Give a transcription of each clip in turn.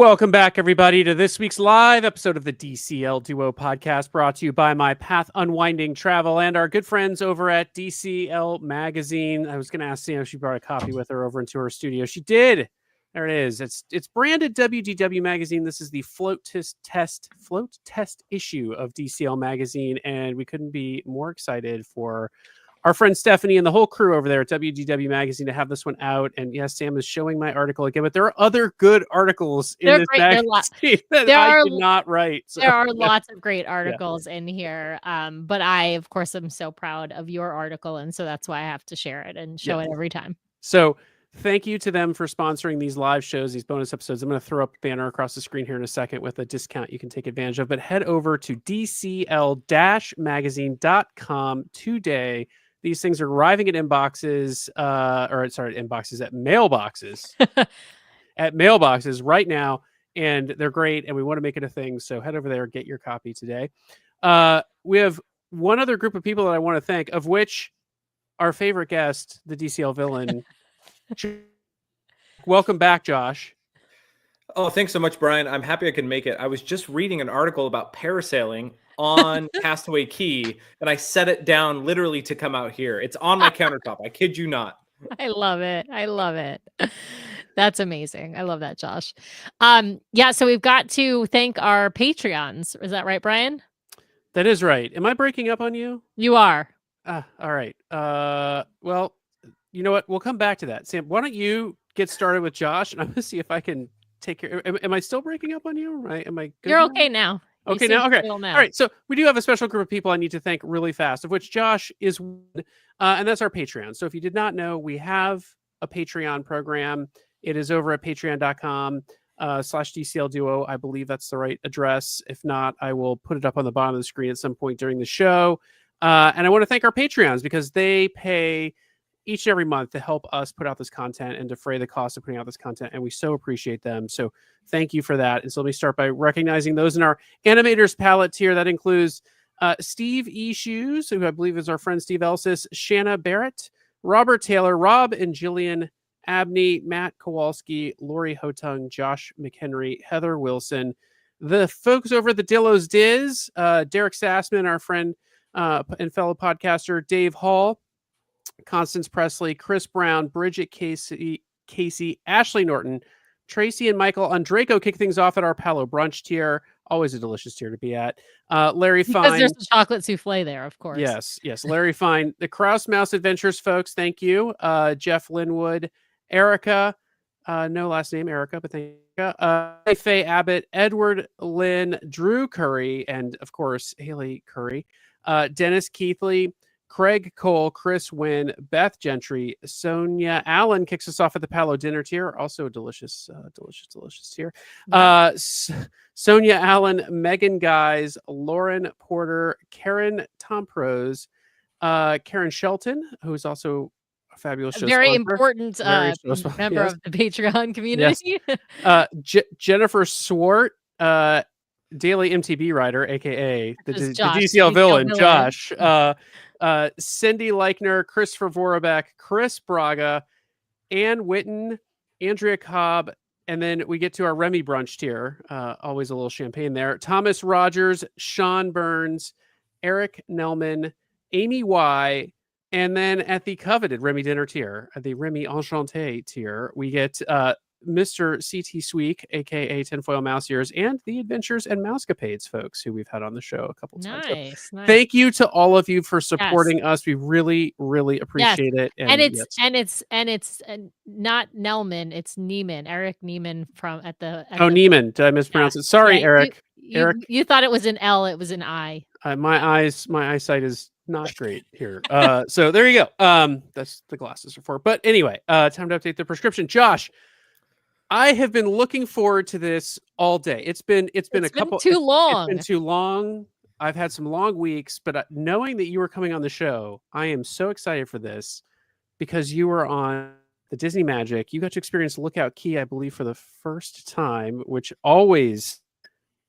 Welcome back, everybody, to this week's live episode of the DCL Duo podcast, brought to you by My Path Unwinding Travel and our good friends over at DCL Magazine. I was going to ask Sam if she brought a copy with her over into her studio. She did. There it is. It's branded WDW Magazine. This is the float test issue of DCL Magazine, and we couldn't be more excited for our friend Stephanie and the whole crew over there at WDW Magazine to have this one out. And yes, Sam is showing my article again, but there are other good articles in this magazine that I did not write. So. There are lots of great articles in here. But I, of course, am so proud of your article. And so that's why I have to share it and show it every time. So thank you to them for sponsoring these live shows, these bonus episodes. I'm going to throw up a banner across the screen here in a second with a discount you can take advantage of. But head over to DCL-magazine.com today. These things are arriving at mailboxes, at mailboxes right now, and they're great, and we want to make it a thing, so head over there, get your copy today. We have one other group of people that I want to thank, of which our favorite guest, the DCL Villain. Welcome back, Josh. Oh, thanks so much, Brian. I'm happy I could make it. I was just reading an article about parasailing on Castaway Key, and I set it down literally to come out here. It's on my countertop. I kid you not. I love it. I love it. That's amazing. I love that, Josh. So we've got to thank our Patreons. Is that right, Brian? That is right. Am I breaking up on you? You are. All right. Well, you know what? We'll come back to that. Sam, why don't you get started with Josh, and I'm going to see if I can take care. Am I still breaking up on you? Am I good? You're okay now. Okay, now. Okay. All right. So we do have a special group of people I need to thank really fast, of which Josh is one, and that's our Patreon. So if you did not know, we have a Patreon program. It is over at patreon.com/DCL Duo. I believe that's the right address. If not, I will put it up on the bottom of the screen at some point during the show. And I want to thank our Patreons because they pay each and every month to help us put out this content and defray the cost of putting out this content. And we so appreciate them. So thank you for that. And so let me start by recognizing those in our animators palette tier. That includes Steve E. Shoes, who I believe is our friend Steve Elsis, Shanna Barrett, Robert Taylor, Rob and Jillian Abney, Matt Kowalski, Lori Hotung, Josh McHenry, Heather Wilson, the folks over at the Dillo's Diz, Derek Sassman, our friend and fellow podcaster, Dave Hall, Constance Presley, Chris Brown, Bridget Casey, Ashley Norton, Tracy and Michael Andreyko kick things off at our Palo Brunch tier. Always a delicious tier to be at. Larry Fine. Because there's a chocolate souffle there, of course. Yes. Larry Fine. The Kraus Mouse Adventures folks, thank you. Jeff Linwood, Erica, no last name Erica, but thank you. Faye Abbott, Edward Lynn, Drew Curry, and of course, Haley Curry. Dennis Keithley, Craig Cole, Chris Wynn, Beth Gentry, Sonia Allen kicks us off at the Palo Dinner tier. Also a delicious tier. Sonia Allen, Megan Guys, Lauren Porter, Karen Tomprose, Karen Shelton, who is also a fabulous show very sponsor. Important member of the Patreon community. Yes. Jennifer Swart, Daily MTB writer, aka the DCL Villain, Josh. Cindy Leichner, Christopher Vorobek, Chris Braga, Ann Witten, Andrea Cobb, and then we get to our Remy brunch tier. Always a little champagne there. Thomas Rogers, Sean Burns, Eric Nelman, Amy Y, and then at the coveted Remy dinner tier, the Remy Enchanté tier, we get Mr. C.T. Sweek, aka Tinfoil Mouse Ears, and the Adventures and Mousecapades folks who we've had on the show a couple times. Nice. Thank you to all of you for supporting us. We really, really appreciate it. And it's not Nelman, it's Neiman, Eric Neiman Neiman. Did I mispronounce it? Sorry, Eric. Eric. You thought it was an L, it was an I. My eyesight is not great here. So there you go. That's the glasses are for. But anyway, time to update the prescription. Josh, I have been looking forward to this all day. It's been too long. It's been too long. I've had some long weeks, but knowing that you were coming on the show, I am so excited for this because you were on the Disney Magic. You got to experience Lookout Key, I believe, for the first time, which always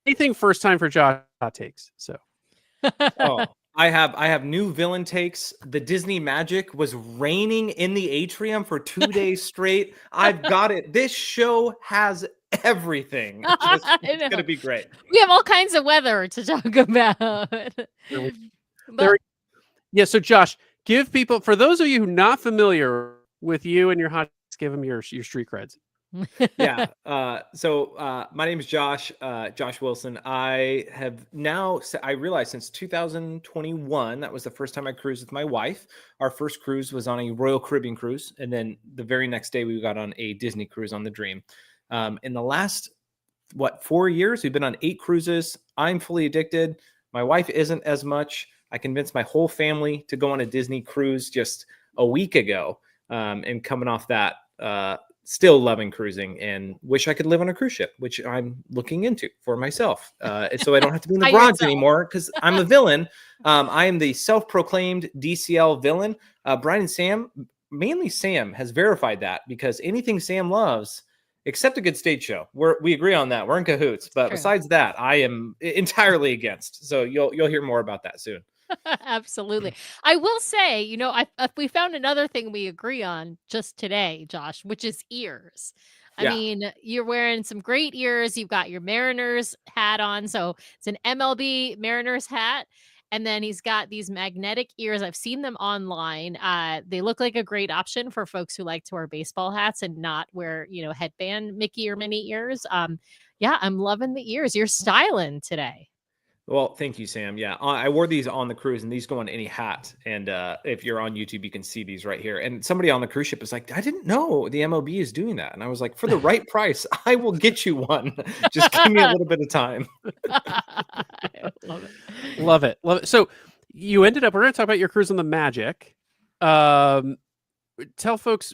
anything first time for Josh hot takes. So, I have new villain takes. The Disney Magic was raining in the atrium for 2 days straight. I've got it. This show has everything. It's gonna be great. We have all kinds of weather to talk about. There, yeah. So Josh, give people, for those of you who are not familiar with you and your hot, give them your street creds. Yeah. So my name is Josh Wilson. I have now, I realized since 2021, that was the first time I cruised with my wife. Our first cruise was on a Royal Caribbean cruise. And then the very next day we got on a Disney cruise on the Dream. In the last, 4 years, we've been on 8 cruises. I'm fully addicted. My wife isn't as much. I convinced my whole family to go on a Disney cruise just a week ago. And coming off that, still loving cruising and wish I could live on a cruise ship, which I'm looking into for myself. So I don't have to be in the garage anymore because I'm a villain. I am the self-proclaimed DCL villain. Brian and Sam, mainly Sam, has verified that because anything Sam loves, except a good stage show, we agree on that. We're in cahoots. But besides that, I am entirely against. So you'll hear more about that soon. Absolutely. I will say, we found another thing we agree on just today, Josh, which is ears. I mean, you're wearing some great ears. You've got your Mariners hat on. So it's an MLB Mariners hat. And then he's got these magnetic ears. I've seen them online. They look like a great option for folks who like to wear baseball hats and not wear, headband Mickey or Minnie ears. Yeah, I'm loving the ears. You're styling today. Well, thank you, Sam. Yeah, I wore these on the cruise, and these go on any hat. And if you're on YouTube, you can see these right here. And somebody on the cruise ship is like, I didn't know the MLB is doing that. And I was like, for the right price, I will get you one. Just give me a little bit of time. Love it. Love it. Love it. So you ended up, we're going to talk about your cruise on the Magic. Tell folks,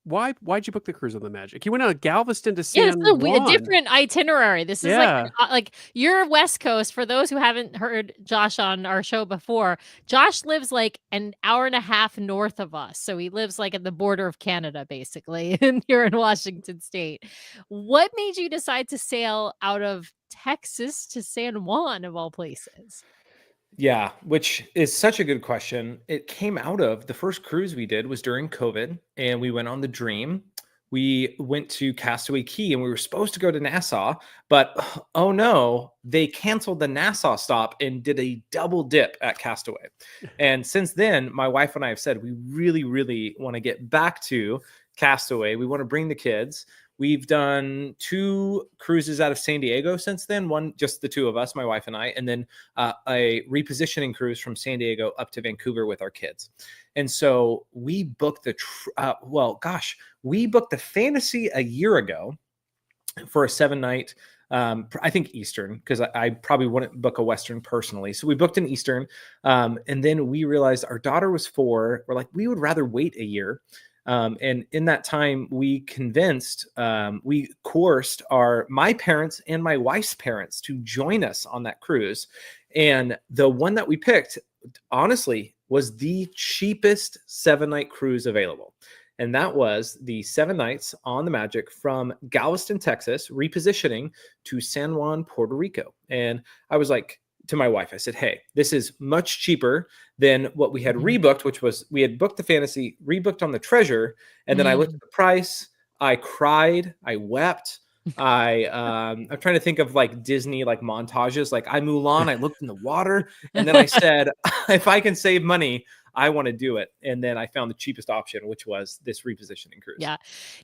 why'd you book the cruise on the Magic? You went on Galveston to San Juan. A different itinerary. This is like your West Coast. For those who haven't heard Josh on our show before, Josh lives like an hour and a half north of us. So he lives like at the border of Canada, basically, and here in Washington State. What made you decide to sail out of Texas to San Juan, of all places? Yeah, which is such a good question. It came out of the first cruise we did was during COVID, and we went on the Dream. We went to Castaway Cay, and we were supposed to go to Nassau, but oh no, they canceled the Nassau stop and did a double dip at Castaway. And since then, my wife and I have said we really, really want to get back to Castaway. We want to bring the kids. We've done 2 cruises out of San Diego since then. One, just the 2 of us, my wife and I, and then a repositioning cruise from San Diego up to Vancouver with our kids. And so we booked we booked the Fantasy a year ago for a 7-night, I think Eastern, because I probably wouldn't book a Western personally. So we booked an Eastern. And then we realized our daughter was 4. We're like, we would rather wait a year. And in that time, we coerced my parents and my wife's parents to join us on that cruise. And the one that we picked, honestly, was the cheapest 7-night cruise available. And that was the 7 nights on the Magic from Galveston, Texas, repositioning to San Juan, Puerto Rico. And I was like, to my wife, I said, hey, this is much cheaper than what we had rebooked, which was we had booked the Fantasy, rebooked on the Treasure. And then I looked at the price. I cried. I wept. I'm trying to think of like Disney, like montages, like I Mulan, I looked in the water. And then I said, if I can save money, I want to do it. And then I found the cheapest option, which was this repositioning cruise. Yeah.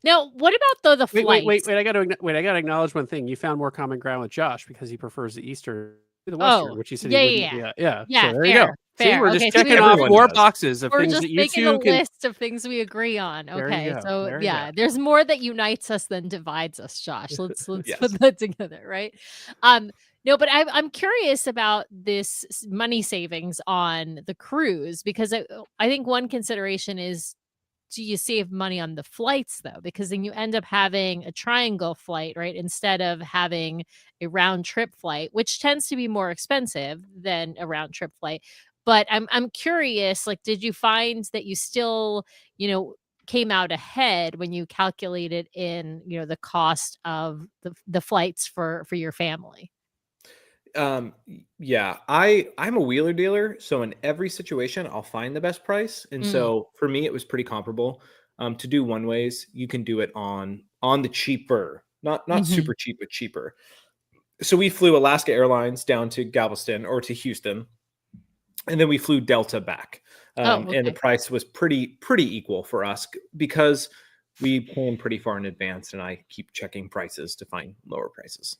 Now, what about the flights? Wait. I got to acknowledge one thing. You found more common ground with Josh because he prefers the Eastern. The Western, which you said yeah. So there you go. Fair. See, we're just checking off more boxes of things that you two can. Making a list of things we agree on. Okay, so there's more that unites us than divides us, Josh. Let's put that together, right? No, but I'm curious about this money savings on the cruise because I think one consideration is, do you save money on the flights though? Because then you end up having a triangle flight, right? Instead of having a round trip flight, which tends to be more expensive than a round trip flight. But I'm curious, like, did you find that you still, came out ahead when you calculated in, the cost of the flights for your family? Yeah, I'm a wheeler dealer. So in every situation, I'll find the best price. And so for me, it was pretty comparable. To do one ways, you can do it on the cheaper not super cheap, but cheaper. So we flew Alaska Airlines down to Galveston or to Houston, and then we flew Delta back. And the price was pretty equal for us because we plan pretty far in advance, and I keep checking prices to find lower prices.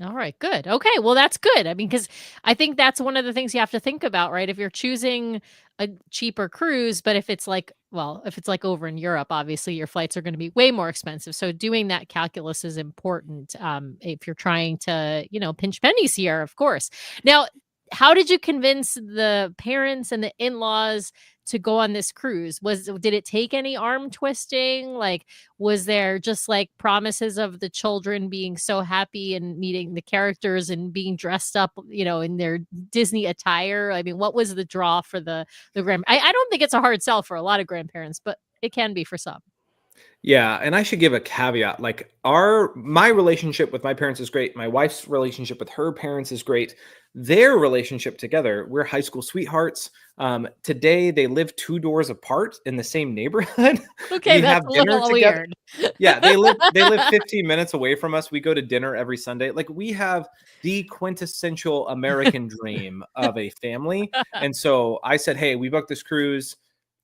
All right, good. Okay, well, that's good. I mean, because I think that's one of the things you have to think about, right? If you're choosing a cheaper cruise, but if it's like over in Europe, obviously your flights are going to be way more expensive. So doing that calculus is important if you're trying to, pinch pennies here, of course. Now, how did you convince the parents and the in-laws to go on this cruise? Did it take any arm twisting? Like, was there just like promises of the children being so happy and meeting the characters and being dressed up, in their Disney attire? I mean, what was the draw for the grand? I don't think it's a hard sell for a lot of grandparents, but it can be for some. Yeah, and I should give a caveat. Like my relationship with my parents is great. My wife's relationship with her parents is great. Their relationship together, we're high school sweethearts. Today they live 2 doors apart in the same neighborhood. Okay, that's a little weird. Yeah, they live 15 minutes away from us. We go to dinner every Sunday. Like, we have the quintessential American dream of a family. And so I said, hey, we booked this cruise.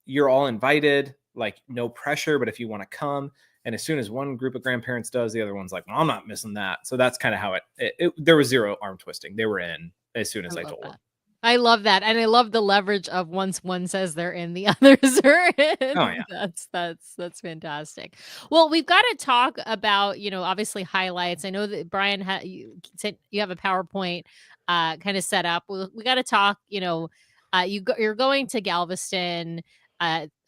You're all invited. Like, no pressure, but if you want to come. And as soon as one group of grandparents does, the other one's like, well, I'm not missing that. So that's kind of how there was zero arm twisting. They were in as soon as I told them. I love that. And I love the leverage of once one says they're in, the others are in. Oh, yeah. That's fantastic. Well, we've got to talk about, obviously highlights. I know that Brian you said you have a PowerPoint kind of set up. We got to talk, you're going to Galveston.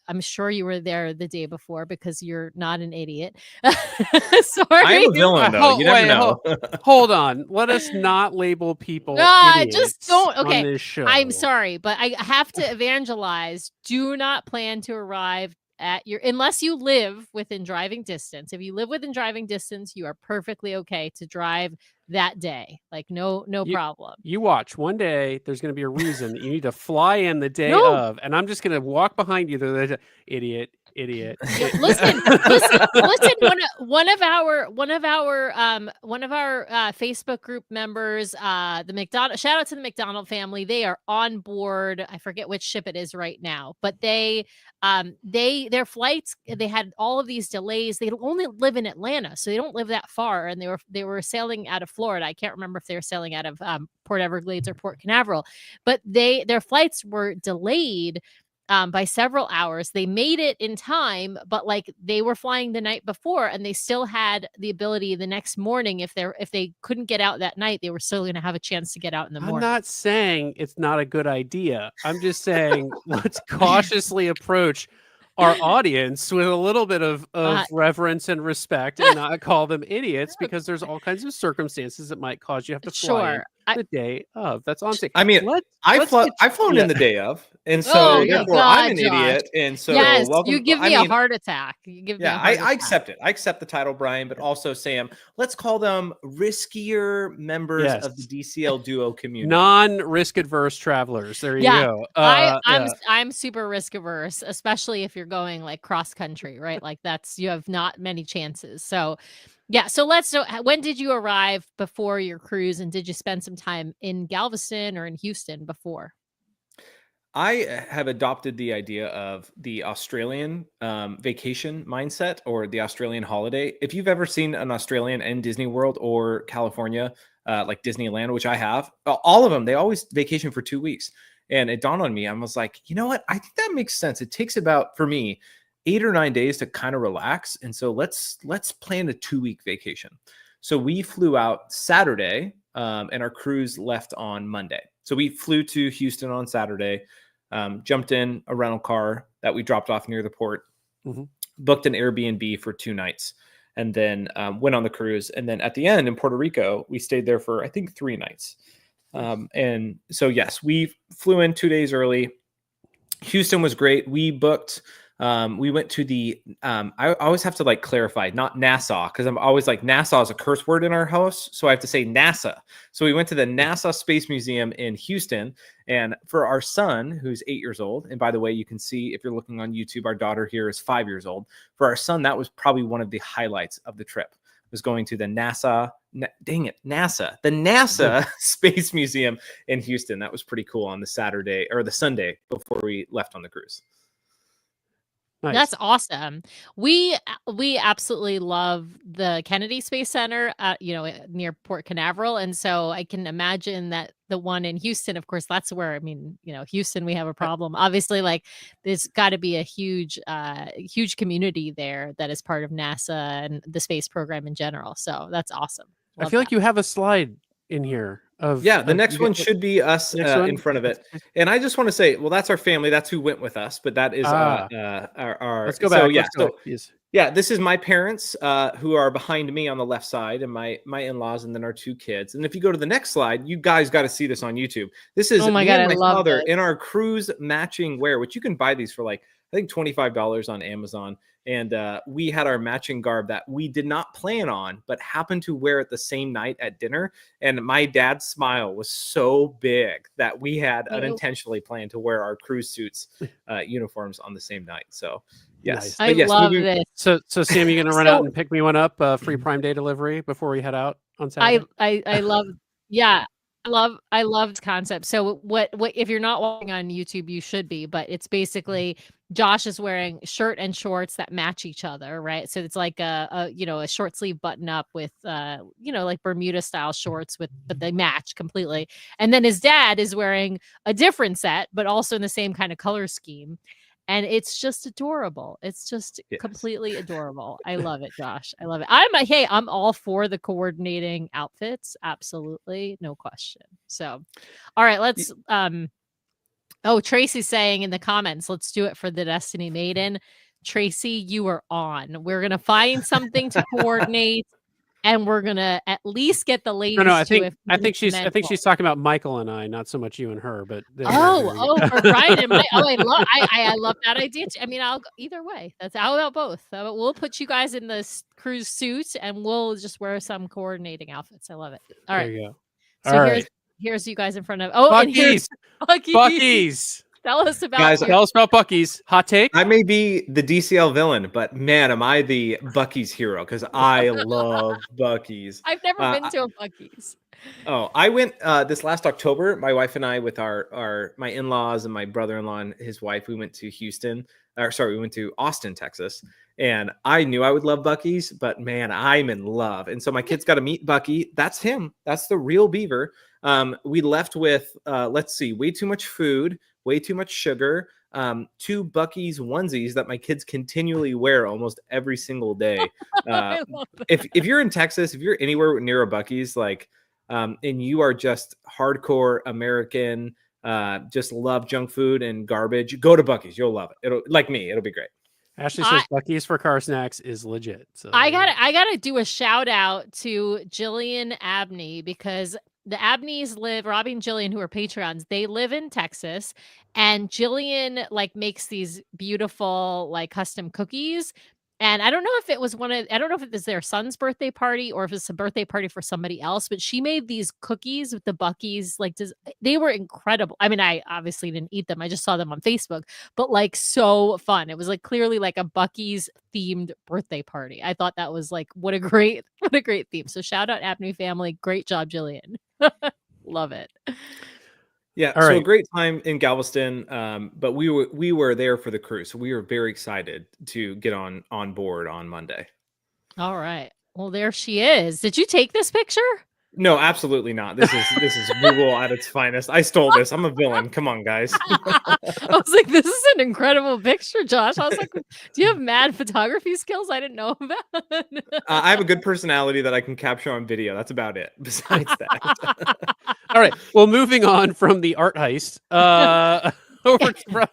I'm sure you were there the day before because you're not an idiot. Sorry. I'm a villain, though. You never know. Hold on. Let us not label people idiots just don't. Okay. on this show. I'm sorry, but I have to evangelize. Do not plan to arrive unless you live within driving distance. If you live within driving distance, you are perfectly okay to drive that day. Like, no problem. You watch. One day there's going to be a reason that you need to fly in the day of, and I'm just going to walk behind you. Idiot. Listen. One of our Facebook group members, the McDonald. Shout out to the McDonald family. They are on board. I forget which ship it is right now, but their flights. They had all of these delays. They only live in Atlanta, so they don't live that far, and they were sailing out of Florida. I can't remember if they were sailing out of Port Everglades or Port Canaveral, but their flights were delayed by several hours. They made it in time, but like they were flying the night before, and they still had the ability the next morning. If they couldn't get out that night, they were still going to have a chance to get out in the morning. I'm not saying it's not a good idea. I'm just saying let's cautiously approach our audience with a little bit of reverence and respect, and not call them idiots, because there's all kinds of circumstances that might cause you have to fly the day of. That's all I'm saying. I mean, I've flown in the day of, and so therefore I'm an idiot. And so you give me a heart attack. I accept it. I accept the title, Brian, but also Sam. Let's call them riskier members of the DCL duo community. Non-risk adverse travelers. There you go. I'm super risk averse, especially if you're going like cross country, right? Like you have not many chances. So when did you arrive before your cruise, and did you spend some time in Galveston or in Houston before? I have adopted the idea of the Australian vacation mindset, or the Australian holiday. If you've ever seen an Australian in Disney World or California, like Disneyland, which I have, all of them, they always vacation for 2 weeks. And it dawned on me, I was like, you know what? I think that makes sense. It takes about, for me, 8 or 9 days to kind of relax. And so let's plan a 2-week vacation. So we flew out Saturday, and our cruise left on Monday. So we flew to Houston on Saturday, jumped in a rental car that we dropped off near the port, booked an Airbnb for 2 nights, and then went on the cruise. And then at the end in Puerto Rico, we stayed there for, I think, 3 nights. And so, yes, we flew in 2 days early. Houston was great. We booked, we went to the, I always have to like clarify, not Nassau, because I'm always like, Nassau is a curse word in our house. So I have to say NASA. So we went to the NASA Space Museum in Houston. And for our son, who's 8 years old, and by the way, you can see if you're looking on YouTube, our daughter here is 5 years old. For our son, that was probably one of the highlights of the trip. was going to the NASA Space Museum in Houston. That was pretty cool on the Saturday or the Sunday before we left on the cruise. Nice. That's awesome. We absolutely love the Kennedy Space Center, near Port Canaveral, and so I can imagine that the one in Houston, of course, that's where Houston, we have a problem. Obviously, like there's got to be a huge community there that is part of NASA and the space program in general. So that's awesome. I feel like you have a slide in here. The next one should be us in front of it. And I just want to say, well, that's our family. That's who went with us. But that is our. Let's go back. This is my parents who are behind me on the left side, and my in-laws, and then our 2 kids. And if you go to the next slide, you guys got to see this on YouTube. This is my father in our cruise matching wear, which you can buy these for like I think $25 on Amazon. And we had our matching garb that we did not plan on, but happened to wear it the same night at dinner. And my dad's smile was so big that we had unintentionally planned to wear our cruise suits uniforms on the same night. So, yes. Nice. I love this. So Sam, you're going to run out and pick me one up, free Prime Day delivery before we head out on Saturday? I love, I love this concept. So what if you're not watching on YouTube, you should be, but it's basically Josh is wearing shirt and shorts that match each other, right? So it's like a short sleeve button up with like Bermuda style shorts but they match completely. And then his dad is wearing a different set, but also in the same kind of color scheme. And it's just adorable. It's just completely adorable. I love it, Josh. I love it. I'm all for the coordinating outfits. Absolutely. No question. So, all right, let's, Tracy's saying in the comments, let's do it for the Destiny Maiden. Tracy, you are on. We're going to find something to coordinate. And we're gonna at least get the ladies. No, I think she's talking about Michael and I, not so much you and her. But for Brian and Mike. I love that idea. I mean, I'll go either way. How about both? We'll put you guys in the cruise suits, and we'll just wear some coordinating outfits. I love it. All right, there you go. So here's you guys in front of Buc-ee's. Buc-ee's. Tell us about Buc-ee's. Hot take. I may be the DCL villain, but man, am I the Buc-ee's hero because I love Buc-ee's. I've never been to a Buc-ee's. Oh, I went this last October. My wife and I, with my in-laws and my brother-in-law and his wife, we went to we went to Austin, Texas. And I knew I would love Buc-ee's, but man, I'm in love. And so my kids got to meet Buc-ee. That's him. That's the real Beaver. We left with, way too much food, way too much sugar, 2 Buc-ee's onesies that my kids continually wear almost every single day. If you're in Texas, if you're anywhere near a Buc-ee's, and you are just hardcore American, just love junk food and garbage, go to Buc-ee's. You'll love it. It'll be great. Ashley says Buc-ee's for car snacks is legit. So I gotta do a shout out to Jillian Abney because the Abneys Robbie and Jillian, who are Patreons, they live in Texas, and Jillian makes these beautiful custom cookies. And I don't know if it was I don't know if it was their son's birthday party or if it's a birthday party for somebody else, but she made these cookies with the Buc-ee's. They were incredible. I mean, I obviously didn't eat them. I just saw them on Facebook, but so fun. It was clearly a Buc-ee's themed birthday party. I thought that was what a great theme. So shout out Abney family. Great job, Jillian. Love it. Yeah, a great time in Galveston, but we were there for the cruise, so we were very excited to get on board on Monday. All right. Well, there she is. Did you take this picture? No, absolutely not. This is Google at its finest. I stole this. I'm a villain. Come on, guys. I was like, this is an incredible picture, Josh. I was like, do you have mad photography skills I didn't know about? I have a good personality that I can capture on video. That's about it. Besides that. All right. Well, moving on from the art heist.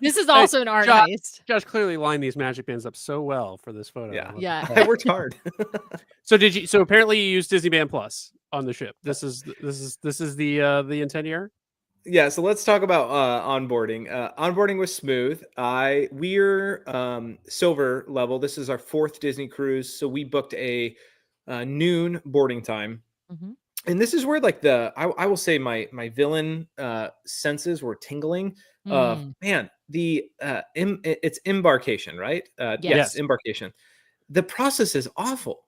This is also an art heist. Josh clearly lined these magic bands up so well for this photo. Yeah. I worked hard. So apparently you used Disney Band Plus on the ship. This is the intent here. Yeah, so let's talk about onboarding. Onboarding was smooth. We're silver level. This is our 4th Disney cruise, so we booked a noon boarding time. Mm-hmm. And this is where I will say my villain senses were tingling. Man, it's embarkation, right? Yes, embarkation. The process is awful.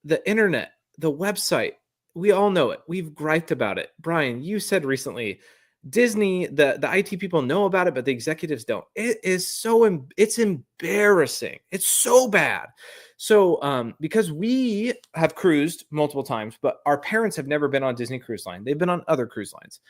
the internet, the website, we all know it. We've griped about it. Brian, you said recently, Disney, the IT people know about it, but the executives don't. It is it's embarrassing. It's so bad. So because we have cruised multiple times, but our parents have never been on Disney Cruise Line. They've been on other cruise lines.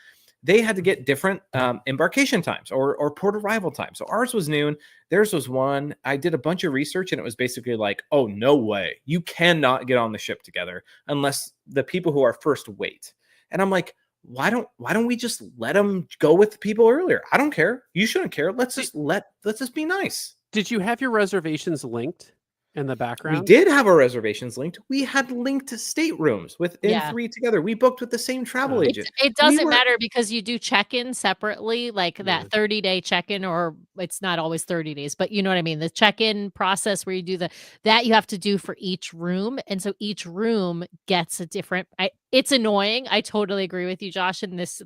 They had to get different embarkation times or port arrival times. So ours was noon. Theirs was 1. I did a bunch of research and it was basically like, oh, no way. You cannot get on the ship together unless the people who are first wait. And I'm like, why don't we just let them go with the people earlier? I don't care. You shouldn't care. Let's just be nice. Did you have your reservations linked in the background? We did have our reservations linked. We had linked staterooms within 3 together. We booked with the same travel agent. It doesn't matter because you do check-in separately, like that 30-day check-in, or it's not always 30 days, but you know what I mean? The check-in process where you do that you have to do for each room. And so each room gets a different, it's annoying. I totally agree with you, Josh, in this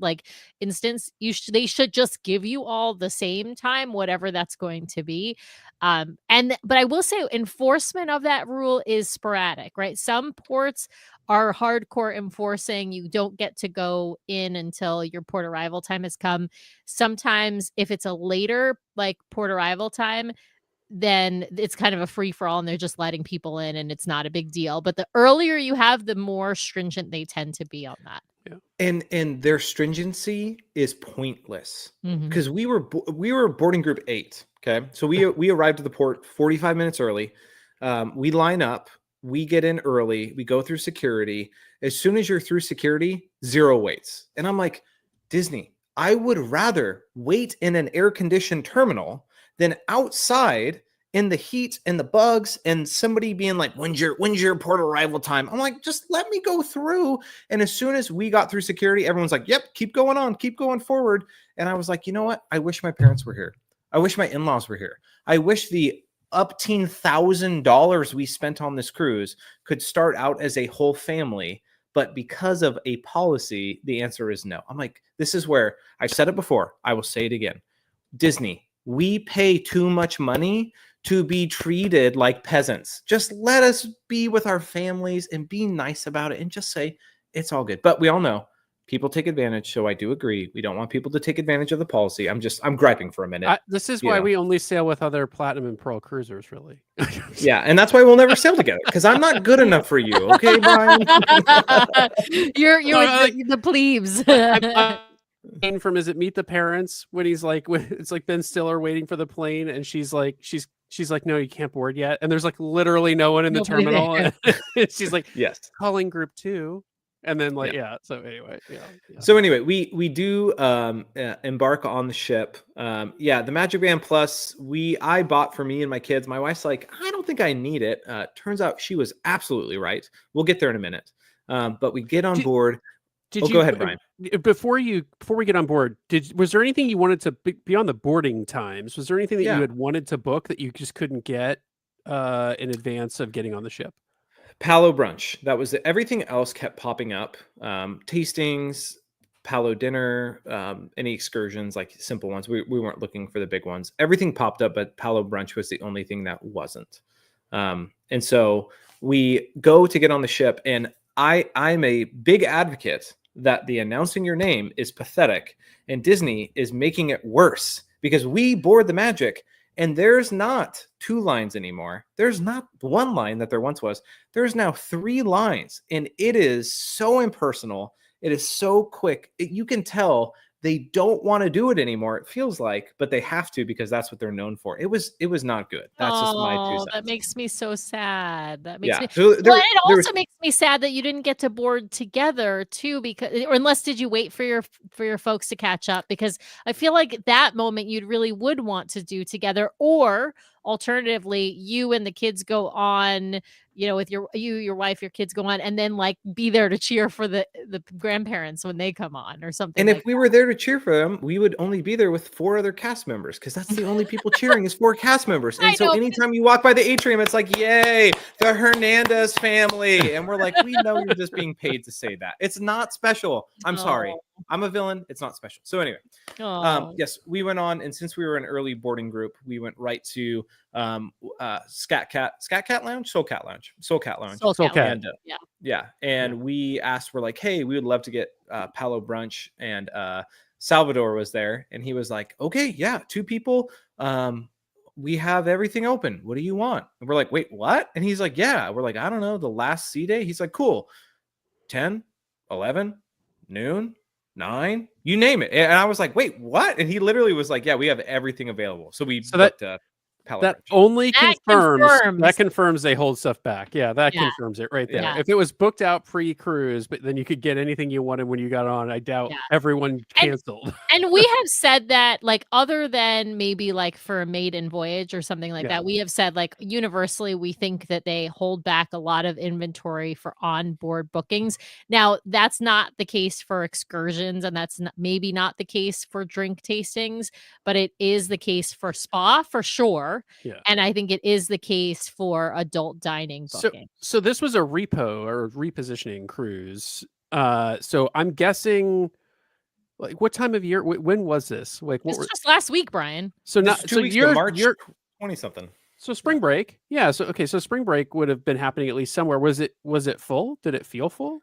instance. They should just give you all the same time, whatever that's going to be. But I will say enforcement of that rule is sporadic, right? Some ports are hardcore enforcing. You don't get to go in until your port arrival time has come. Sometimes if it's a later port arrival time, then it's kind of a free for all and they're just letting people in and it's not a big deal. But the earlier you have, the more stringent they tend to be on that. Yeah. And their stringency is pointless because we were boarding group 8. Okay. So we arrived at the port 45 minutes early. We line up, we get in early, we go through security. As soon as you're through security, 0 waits. And I'm like, Disney, I would rather wait in an air-conditioned terminal than outside in the heat and the bugs and somebody being like, when's your port arrival time? I'm like, just let me go through. And as soon as we got through security, everyone's like, yep, keep going on, keep going forward. And I was like, you know what? I wish my parents were here. I wish my in-laws were here. I wish the $1,000 we spent on this cruise could start out as a whole family. But because of a policy, the answer is no. I'm like, this is where I've said it before. I will say it again. Disney, we pay too much money to be treated like peasants. Just let us be with our families and be nice about it and just say it's all good. But we all know people take advantage. So I do agree. We don't want people to take advantage of the policy. I'm griping for a minute. This is why we only sail with other Platinum and Pearl cruisers, really. Yeah. And that's why we'll never sail together because I'm not good enough for you. Okay, Brian? You're the plebes. From is it Meet the Parents when he's like it's like Ben Stiller waiting for the plane and she's like no, you can't board yet, and there's like literally no one in the terminal and she's like, yes, calling group 2, and then so anyway we do embark on the ship. The Magic Band Plus I bought for me and my kids. My wife's like, I don't think I need it. Turns out she was absolutely right. We'll get there in a minute. But we get on board. Go ahead, Brian. Before we get on board, was there anything you wanted to beyond the boarding times? Was there anything that you had wanted to book that you just couldn't get in advance of getting on the ship? Palo brunch. That was it. Everything else kept popping up. Tastings, Palo dinner, any excursions, like simple ones. We weren't looking for the big ones. Everything popped up, but Palo brunch was the only thing that wasn't. And so we go to get on the ship, and I'm a big advocate that the announcing your name is pathetic, and Disney is making it worse because we board the Magic and there's not 2 lines anymore. There's not 1 line that there once was. There's now 3 lines, and it is so impersonal. It is so quick. You can tell they don't want to do it anymore. It feels like, but they have to because that's what they're known for. It was not good. That's just my 2 cents. That makes me so sad. That makes me. So it also makes me sad that you didn't get to board together too, did you wait for your folks to catch up? Because I feel like that moment you really would want to do together, or alternatively, you and the kids go on, with your wife, your kids go on, and then be there to cheer for the grandparents when they come on or something. And if we were there to cheer for them, we would only be there with 4 other cast members because that's the only people cheering is 4 cast members. And so anytime you walk by the atrium, it's like, yay, the Hernandez family. And we're like, we know you're just being paid to say that. It's not special. I'm sorry. I'm a villain. It's not special. So anyway, yes, we went on, and since we were an early boarding group, we went right to Scat Cat Lounge, Soul Cat Lounge. And, and we asked, we're like, hey, we would love to get Palo brunch, and Salvador was there, and he was like, okay, yeah, 2 people. We have everything open. What do you want? And we're like, wait, what? And he's like, yeah. We're like, I don't know, the last C day. He's like, cool. 10, 11, noon, 9, you name it. And I was like, wait, what? And he literally was like, yeah, we have everything available. So we booked that only confirms they hold stuff back. Yeah, that confirms it right there. Yeah. If it was booked out pre-cruise, but then you could get anything you wanted when you got on, I doubt everyone canceled. And we have said that, like, other than maybe like for a maiden voyage or something like that, we have said, like, universally, we think that they hold back a lot of inventory for onboard bookings. Now, that's not the case for excursions, and that's maybe not the case for drink tastings, but it is the case for spa for sure. Yeah. And I think it is the case for adult dining booking. So this was a repositioning cruise. So I'm guessing, like, what time of year? When was this? Like, what? It's just last week, Brian. So not 2 weeks ago, March 20 something. So spring break. Yeah. So so spring break would have been happening at least somewhere. Was it full? Did it feel full?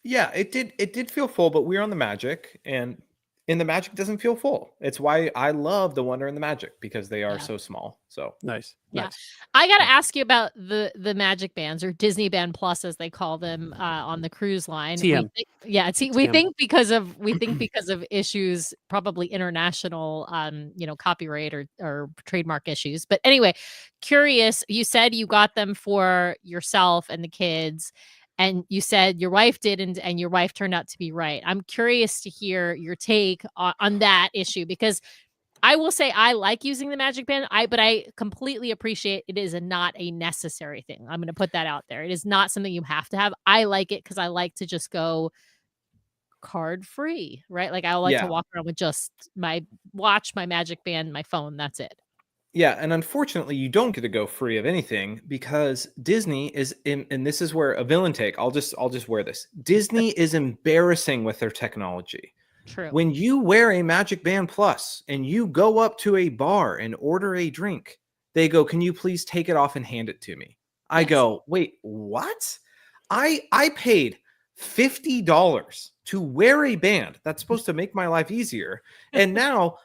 Yeah, it did. It did feel full, but we were on the Magic, and in the Magic doesn't feel full. It's why I love the Wonder and the Magic, because they are so small. So nice. Yeah. I got to ask you about the Magic bands, or Disney Band Plus, as they call them on the cruise line. TM. We think because of issues, probably international, copyright or trademark issues. But anyway, curious, you said you got them for yourself and the kids. And you said your wife didn't, and your wife turned out to be right. I'm curious to hear your take on that issue, because I will say I like using the Magic Band, but I completely appreciate it is not a necessary thing. I'm going to put that out there. It is not something you have to have. I like it because I like to just go card free, right? Like, I like to walk around with just my watch, my Magic Band, my phone. That's it. Yeah, and unfortunately, you don't get to go free of anything, because Disney is and this is where a villain take. I'll just wear this. Disney is embarrassing with their technology. True. When you wear a Magic Band Plus and you go up to a bar and order a drink, they go, "Can you please take it off and hand it to me?" I go, "Wait, what? I paid $50 to wear a band that's supposed to make my life easier, and now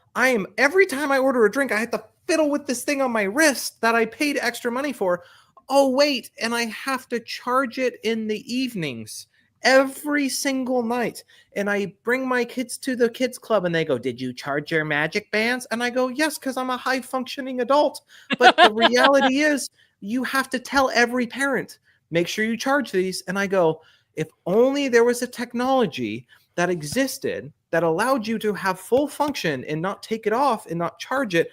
every time I order a drink, I have to fiddle with this thing on my wrist that I paid extra money for. Oh, wait, and I have to charge it in the evenings every single night. And I bring my kids to the kids club, and they go, 'Did you charge your Magic Bands?' And I go, 'Yes, because I'm a high-functioning adult.' But the reality is, you have to tell every parent, make sure you charge these." And I go, if only there was a technology that existed that allowed you to have full function and not take it off and not charge it.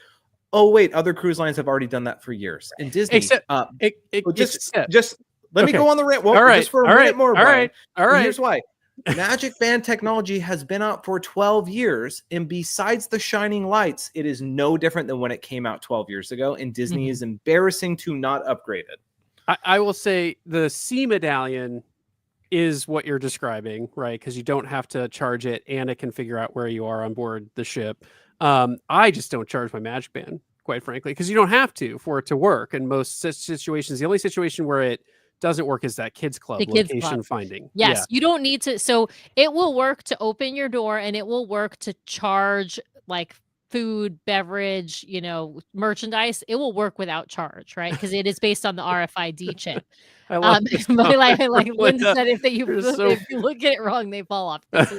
Oh, wait, other cruise lines have already done that for years. And Disney, just let me go on the rant. Well, just for a minute more, Brian. All right. Here's why. Magic Band technology has been out for 12 years. And besides the shining lights, it is no different than when it came out 12 years ago. And Disney is embarrassing to not upgrade it. I will say the C medallion is what you're describing, right? Because you don't have to charge it, and it can figure out where you are on board the ship. I just don't charge my Magic Band, quite frankly, because you don't have to for it to work in most situations. The only situation where it doesn't work is that kids club location finding. Yes, you don't need to. So it will work to open your door, and it will work to charge, like, food, beverage, merchandise. It will work without charge, right? Because it is based on the RFID chip. I love like Lynn said, if you look at it wrong, they fall off.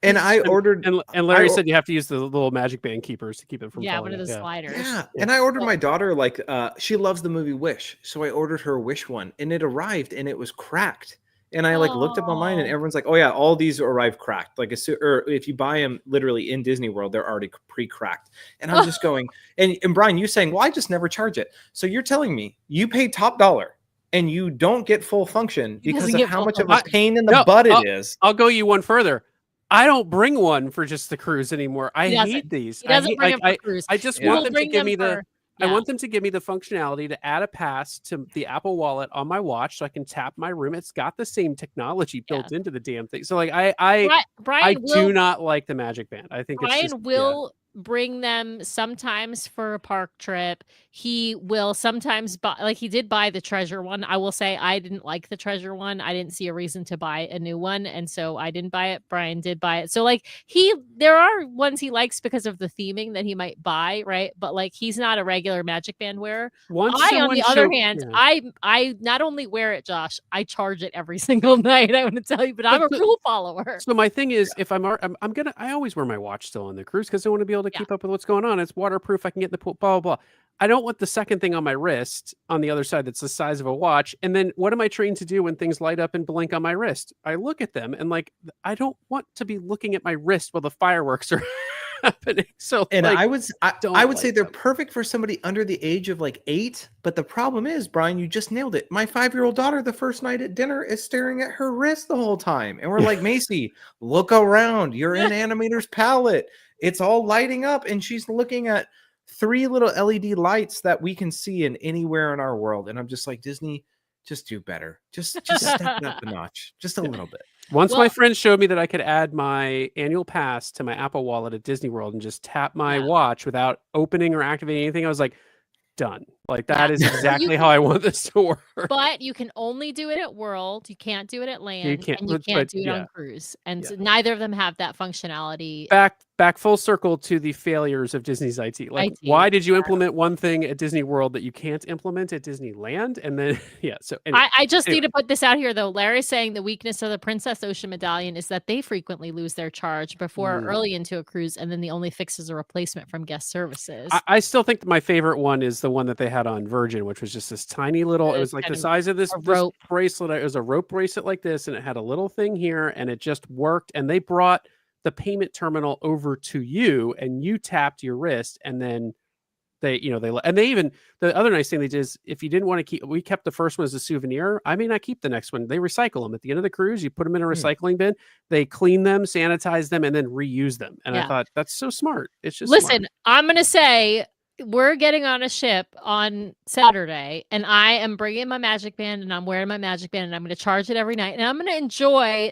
And I ordered, and Larry said you have to use the little Magic Band keepers to keep it from falling. One of the sliders. Yeah, and I ordered my daughter, like, she loves the movie Wish, so I ordered her a Wish one, and it arrived, and it was cracked. And I looked up online, and everyone's like, "Oh yeah, all these arrive cracked." Like, or if you buy them literally in Disney World, they're already pre-cracked. And I'm just going, and Brian, you saying, "Well, I just never charge it." So you're telling me you pay top dollar and you don't get full function because of how much of a pain in the butt it is. I'll go you one further. I don't bring one for just the cruise anymore. I hate these. He doesn't bring them for cruise. I just want them to give me I want them to give me the functionality to add a pass to the Apple Wallet on my watch so I can tap my room. It's got the same technology built into the damn thing. So like I do not like the Magic Band. I think Brian will bring them sometimes for a park trip. He will sometimes buy, like he did buy the treasure one. I will say I didn't like the treasure one. I didn't see a reason to buy a new one, and so I didn't buy it. Brian did buy it. So like there are ones he likes because of the theming that he might buy, right? But like he's not a regular Magic Band wearer. On the other hand, I not only wear it, Josh, I charge it every single night. I want to tell you, but I'm a rule follower. So my thing is, if I always wear my watch still on the cruise because I want to be able to keep up with what's going on. It's waterproof. I can get in the pool, blah, blah, blah. I don't want the second thing on my wrist on the other side that's the size of a watch. And then what am I trained to do when things light up and blink on my wrist? I look at them and like, I don't want to be looking at my wrist while the fireworks are happening. So and like, I would say they're perfect for somebody under the age of like 8. But the problem is, Brian, you just nailed it. My 5-year-old daughter, the first night at dinner, is staring at her wrist the whole time. And we're like, Macy, look around. You're in Animator's palette. It's all lighting up. And she's looking at 3 little LED lights that we can see in anywhere in our world. And I'm just like, Disney, just do better. Just step it up a notch, just a little bit. Once my friend showed me that I could add my annual pass to my Apple Wallet at Disney World and just tap my watch without opening or activating anything, I was like, done. Like that is exactly how I want this to work. But you can only do it at World. You can't do it at Land. And you can't do it on Cruise. And so neither of them have that functionality. Back full circle to the failures of Disney's IT. Like, why did you implement one thing at Disney World that you can't implement at Disneyland? And then, so anyway, I just need to put this out here, though. Larry's saying the weakness of the Princess Ocean Medallion is that they frequently lose their charge before early into a cruise, and then the only fix is a replacement from guest services. I still think that my favorite one is the one that they had on Virgin, which was just this tiny little, it was like the size of this rope bracelet. It was a rope bracelet like this, and it had a little thing here, and it just worked. And they brought the payment terminal over to you, and you tapped your wrist, and then they even, the other nice thing they did is if you didn't want to keep, we kept the first one as a souvenir. I may not keep the next one. They recycle them at the end of the cruise. You put them in a recycling bin, they clean them, sanitize them, and then reuse them. And I thought that's so smart. It's just listen, I'm going to say we're getting on a ship on Saturday, and I am bringing my Magic Band, and I'm wearing my Magic Band, and I'm going to charge it every night, and I'm going to enjoy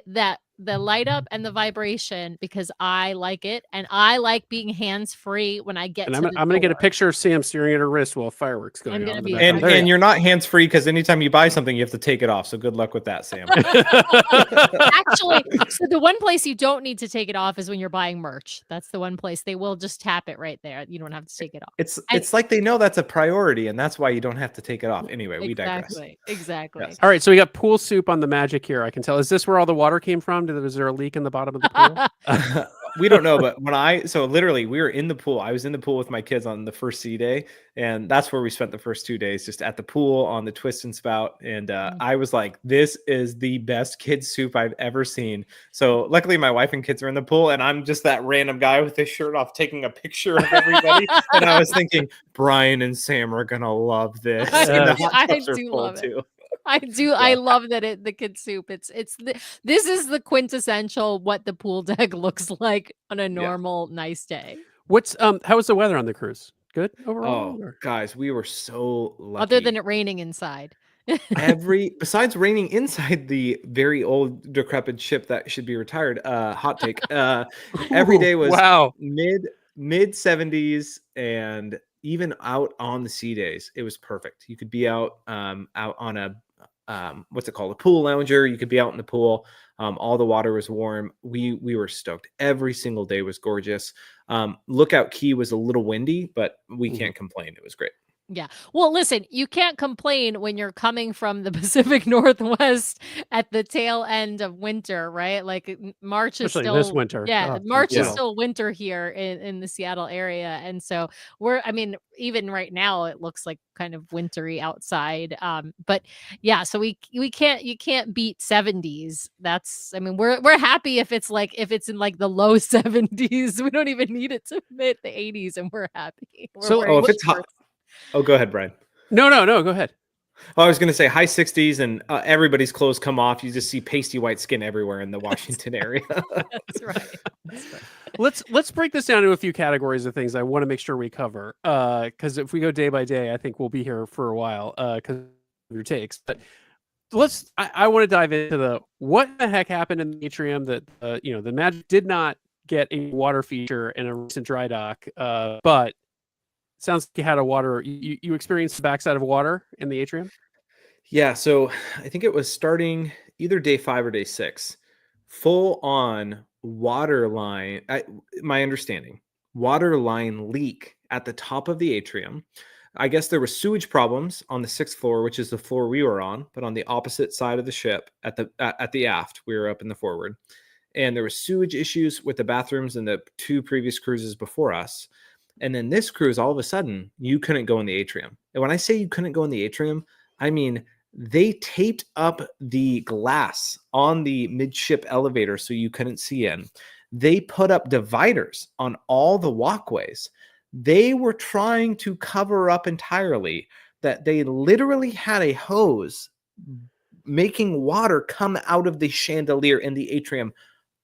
the light up and the vibration because I like it, and I like being hands free when I get. And I'm going to get a picture of Sam staring at her wrist while fireworks going on. And you're not hands free because anytime you buy something, you have to take it off. So good luck with that, Sam. Actually, so the one place you don't need to take it off is when you're buying merch. That's the one place they will just tap it right there. You don't have to take it off. It's like they know that's a priority, and that's why you don't have to take it off. Anyway, we digress. Exactly. Yes. All right, so we got pool soup on the Magic here. I can tell. Is this where all the water came from? Was there a leak in the bottom of the pool? We don't know, but literally we were in the pool. I was in the pool with my kids on the first sea day, and that's where we spent the first 2 days, just at the pool on the twist and spout. And I was like, this is the best kids soup I've ever seen. So luckily my wife and kids are in the pool, and I'm just that random guy with his shirt off taking a picture of everybody. And I was thinking, Brian and Sam are gonna love this. And the hot tubs are full too. I do. Yeah. I love that the kid soup. This is the quintessential what the pool deck looks like on a normal nice day. How was the weather on the cruise? Good overall? Oh, guys, we were so lucky. Other than it raining inside. Besides raining inside the very old decrepit ship that should be retired, hot take. Every day was mid 70s, and even out on the sea days, it was perfect. You could be out on a what's it called? A pool lounger. You could be out in the pool. All the water was warm. We were stoked. Every single day was gorgeous. Lookout Key was a little windy, but we can't complain. It was great. Yeah. Well, listen, you can't complain when you're coming from the Pacific Northwest at the tail end of winter, right? Like March is still this winter. Yeah. March is still winter here in the Seattle area. And so even right now it looks like kind of wintry outside. But yeah, so you can't beat 70s. We're happy if it's in like the low 70s. We don't even need it to hit the 80s, and we're happy. If it's hot. Oh, go ahead, Brian. No, go ahead. Well, I was going to say high 60s and everybody's clothes come off. You just see pasty white skin everywhere in the Washington area. That's right. That's right. Let's break this down to a few categories of things I want to make sure we cover. Because if we go day by day, I think we'll be here for a while. Because of your takes, but I want to dive into what the heck happened in the atrium that the Magic did not get a water feature in a recent dry dock, but sounds like you had a water. You experienced the backside of water in the atrium. Yeah, so I think it was starting either day 5 or day 6. Full on water line. My understanding, water line leak at the top of the atrium. I guess there were sewage problems on the 6th floor, which is the floor we were on, but on the opposite side of the ship at the aft, we were up in the forward. And there were sewage issues with the bathrooms in the 2 previous cruises before us. And then this cruise, all of a sudden, you couldn't go in the atrium. And when I say you couldn't go in the atrium, I mean they taped up the glass on the midship elevator so you couldn't see in. They put up dividers on all the walkways. They were trying to cover up entirely that they literally had a hose making water come out of the chandelier in the atrium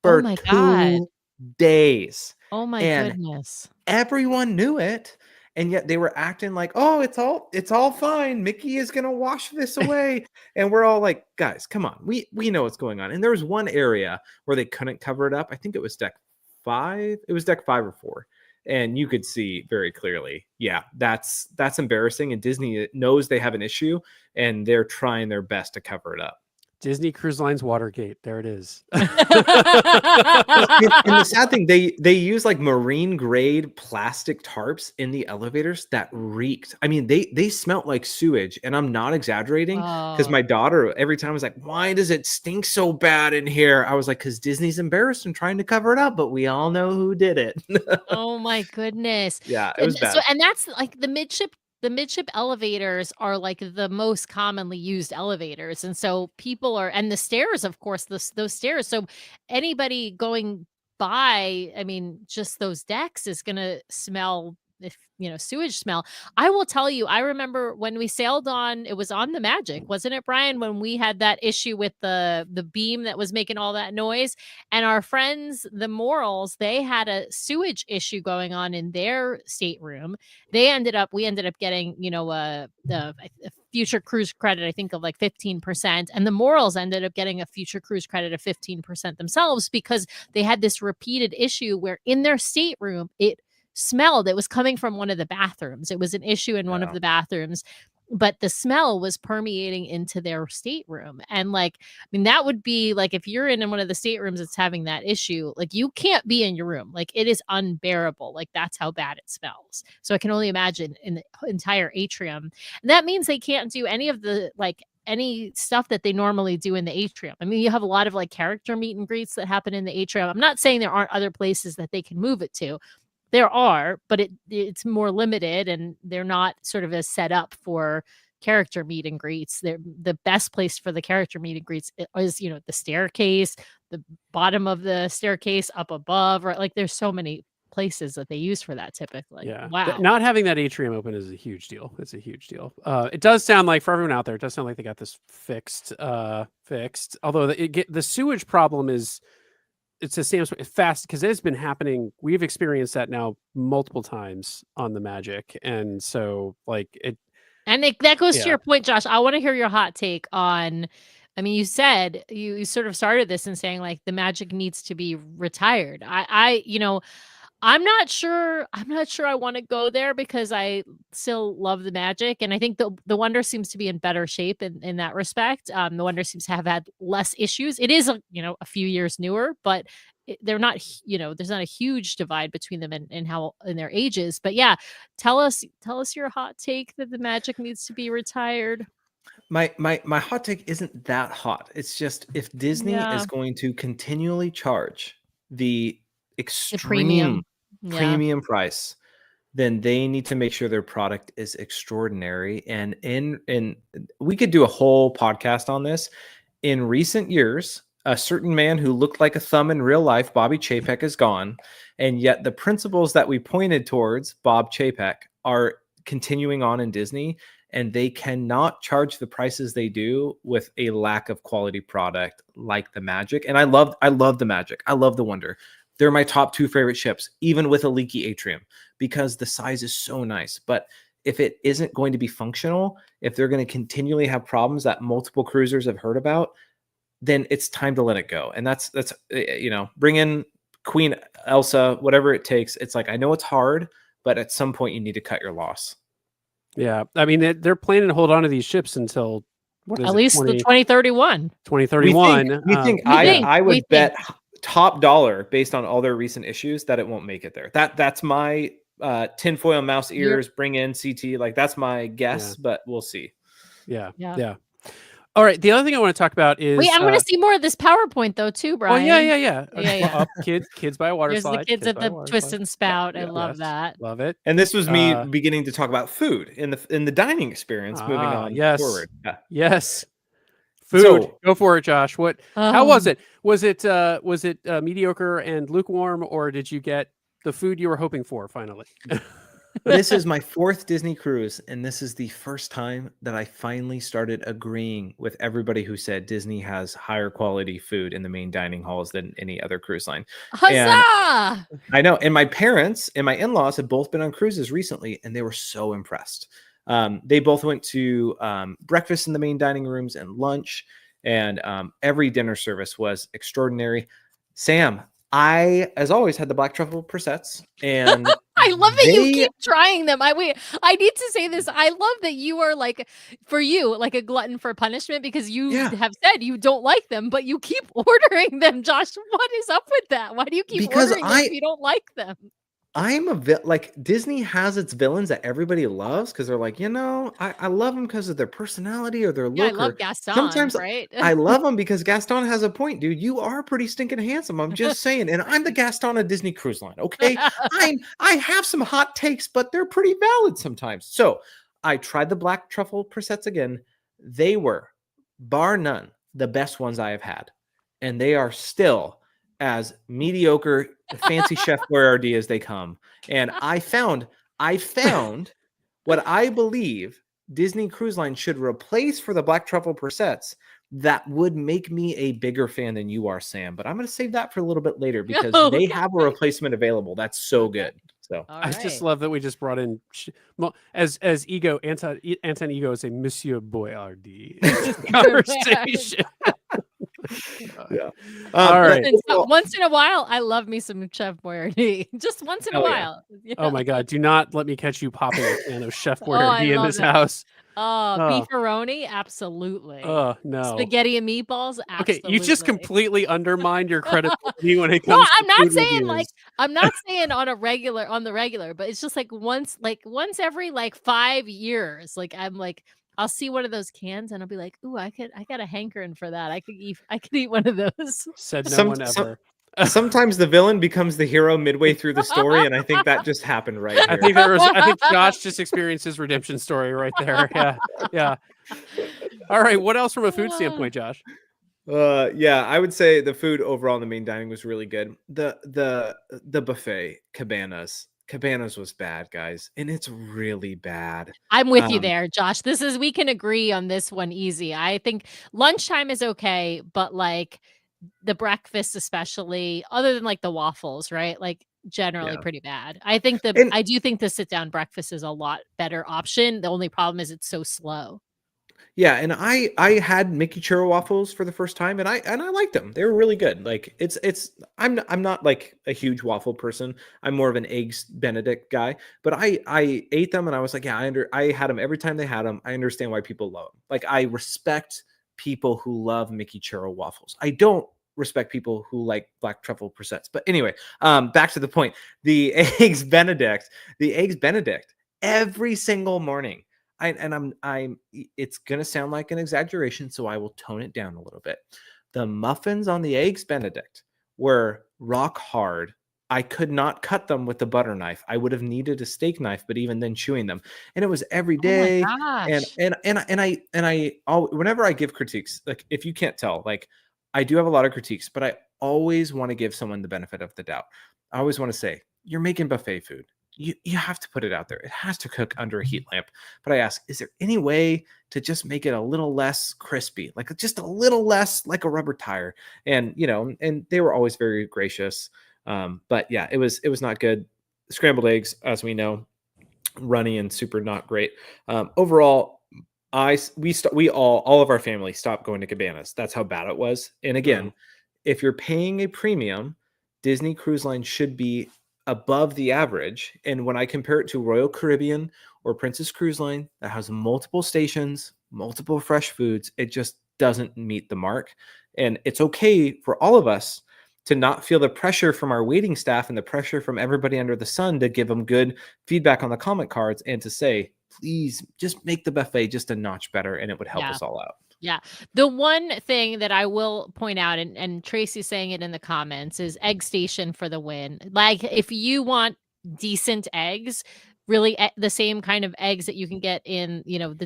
for 2 days. Oh my goodness. Everyone knew it. And yet they were acting like, oh, it's all fine. Mickey is going to wash this away. And we're all like, guys, come on. We know what's going on. And there was one area where they couldn't cover it up. I think it was deck 5. It was deck 5 or 4. And you could see very clearly, yeah, that's embarrassing. And Disney knows they have an issue and they're trying their best to cover it up. Disney Cruise Line's Watergate. There it is. And the sad thing, they use like marine grade plastic tarps in the elevators that reeked. I mean, they smelt like sewage, and I'm not exaggerating because my daughter every time was like, "Why does it stink so bad in here?" I was like, "Because Disney's embarrassed and trying to cover it up, but we all know who did it." Oh my goodness! Yeah, it was bad. So, and that's like the midship elevators are like the most commonly used elevators. And so people and the stairs, of course, those stairs. So anybody going by, I mean, just those decks is going to smell, sewage smell. I will tell you, I remember when we sailed on, it was on the Magic, wasn't it, Brian? When we had that issue with the beam that was making all that noise, and our friends, the Morals, they had a sewage issue going on in their stateroom. We ended up getting, a future cruise credit, I think of like 15%. And the Morals ended up getting a future cruise credit of 15% themselves because they had this repeated issue where in their stateroom, it smelled. It was coming from one of the bathrooms. It was an issue in one of the bathrooms, but the smell was permeating into their stateroom. And like, I mean, that would be like, if you're in one of the staterooms that's having that issue, like you can't be in your room. Like it is unbearable. Like that's how bad it smells. So I can only imagine in the entire atrium. And that means they can't do any of the, like, any stuff that they normally do in the atrium. I mean, you have a lot of like character meet and greets that happen in the atrium. I'm not saying there aren't other places that they can move it to. There are, but it's more limited, and they're not sort of as set up for character meet and greets. They're the best place for the character meet and greets is, the staircase, the bottom of the staircase, up above, right? Like there's so many places that they use for that typically. Yeah. Wow. Not having that atrium open is a huge deal. It's a huge deal. It does sound like, for everyone out there, it does sound like they got this fixed. Although the sewage problem is, it's the same fast because it's been happening. We've experienced that now multiple times on the Magic. And so like it. And that goes to your point, Josh. I want to hear your hot take on, I mean, you said you sort of started this in saying like the Magic needs to be retired. I'm not sure I want to go there because I still love the Magic. And I think the Wonder seems to be in better shape in that respect. The Wonder seems to have had less issues. It is, a few years newer, but they're not, there's not a huge divide between them in their ages. But yeah, tell us your hot take that the Magic needs to be retired. My hot take isn't that hot. It's just if Disney is going to continually charge the extreme premium price, then they need to make sure their product is extraordinary. And we could do a whole podcast on this. In recent years, a certain man who looked like a thumb in real life, Bobby Chapek, is gone. And yet the principles that we pointed towards Bob Chapek are continuing on in Disney. and they cannot charge the prices they do with a lack of quality product like the Magic. And I love the Magic. I love the Wonder. They're my top 2 favorite ships, even with a leaky atrium, because the size is so nice. But if it isn't going to be functional, if they're going to continually have problems that multiple cruisers have heard about, then it's time to let it go. And that's bring in Queen Elsa, whatever it takes. It's like, I know it's hard, but at some point you need to cut your loss. Yeah. I mean, they're planning to hold on to these ships until at least the 2031. 2031. I would bet top dollar, based on all their recent issues, that it won't make it there. That's my tinfoil mouse ears, bring in CT. Like, that's my guess, but we'll see. Yeah. All right. The other thing I want to talk about is I'm going to see more of this PowerPoint though, too, Brian. Oh yeah. Kids by a water slide. There's the kids at the twist and spout. I love that. Love it. And this was me beginning to talk about food in the dining experience. Moving on forward. Yes. Food. Go for it, Josh. How was it? Was it mediocre and lukewarm, or did you get the food you were hoping for finally? This is my 4th Disney cruise, and this is the first time that I finally started agreeing with everybody who said Disney has higher quality food in the main dining halls than any other cruise line. Huzzah! And I know. And my parents and my in-laws have both been on cruises recently, and they were so impressed. They both went to breakfast in the main dining rooms and lunch, and every dinner service was extraordinary. Sam, I, as always, had the black truffle prissettes, and I love that you keep trying them. I need to say this. I love that you are like a glutton for punishment, because you have said you don't like them, but you keep ordering them. Josh, what is up with that? Why do you keep ordering them if you don't like them? I'm like, Disney has its villains that everybody loves because they're like, I love them because of their personality or their look. I love Gaston. Sometimes, right? I love them because Gaston has a point, dude. You are pretty stinking handsome. I'm just saying. And I'm the Gaston of Disney Cruise Line. Okay. I have some hot takes, but they're pretty valid sometimes. So I tried the black truffle prissettes again. They were, bar none, the best ones I have had. And they are still as mediocre fancy Chef Boyardee as they come. And I found what I believe Disney Cruise Line should replace for the black truffle prissettes that would make me a bigger fan than you are, Sam. But I'm going to save that for a little bit later, because they have a replacement available. That's so good. So I just love that we just brought in as Ego Anton Ego is a Monsieur Boyardee conversation. All right. Once in a while, I love me some Chef Boyardee. Just once in a while. Yeah. Oh my God! Do not let me catch you popping a can of Chef Boyardee in this house. Beefaroni, absolutely. Oh no. Spaghetti and meatballs, absolutely. Okay, you just completely undermined your credibility when it comes. No, to I'm not food saying reviews. I'm not saying on the regular, but it's just once every 5 years. I'm like, I'll see one of those cans and I'll be like, "Ooh, I got a hankering for that. I could eat one of those." Said no one ever. Sometimes the villain becomes the hero midway through the story, and I think that just happened right here. I think Josh just experienced his redemption story right there. Yeah. All right. What else from a food standpoint, Josh? I would say the food overall in the main dining was really good. The buffet, Cabanas was bad, guys, and it's really bad. I'm with you there, Josh. We can agree on this one easy. I think lunchtime is okay, but the breakfast, especially, other than the waffles, right? Generally pretty bad. I do think the sit down breakfast is a lot better option. The only problem is it's so slow. Yeah, and I had Mickey churro waffles for the first time, and I liked them. They were really good. I'm not a huge waffle person. I'm more of an eggs Benedict guy. But I ate them, and I was like, yeah, I had them every time they had them. I understand why people love them. I respect people who love Mickey churro waffles. I don't respect people who like black truffle prissettes. But anyway, back to the point. The eggs Benedict every single morning. It's gonna sound like an exaggeration, so I will tone it down a little bit. The muffins on the eggs Benedict were rock hard. I could not cut them with the butter knife. I would have needed a steak knife, but even then chewing them. And it was every day. Oh my gosh. And whenever I give critiques, if you can't tell, I do have a lot of critiques, but I always want to give someone the benefit of the doubt. I always want to say, you're making buffet food. you have to put it out there. It has to cook under a heat lamp. But I ask, is there any way to just make it a little less crispy, like just a little less like a rubber tire? And and they were always very gracious. But yeah, it was not good. Scrambled eggs, as we know, runny and super not great. Overall, all of our family stopped going to Cabanas. That's how bad it was. And again, if you're paying a premium, Disney Cruise Line should be above the average. And when I compare it to Royal Caribbean or Princess Cruise Line that has multiple stations, multiple fresh foods, it just doesn't meet the mark. And it's okay for all of us to not feel the pressure from our waiting staff and the pressure from everybody under the sun to give them good feedback on the comment cards and to say, please just make the buffet just a notch better, and it would help us all out. Yeah. The one thing that I will point out, and Tracy's saying it in the comments, is egg station for the win. Like, if you want decent eggs, really the same kind of eggs that you can get in,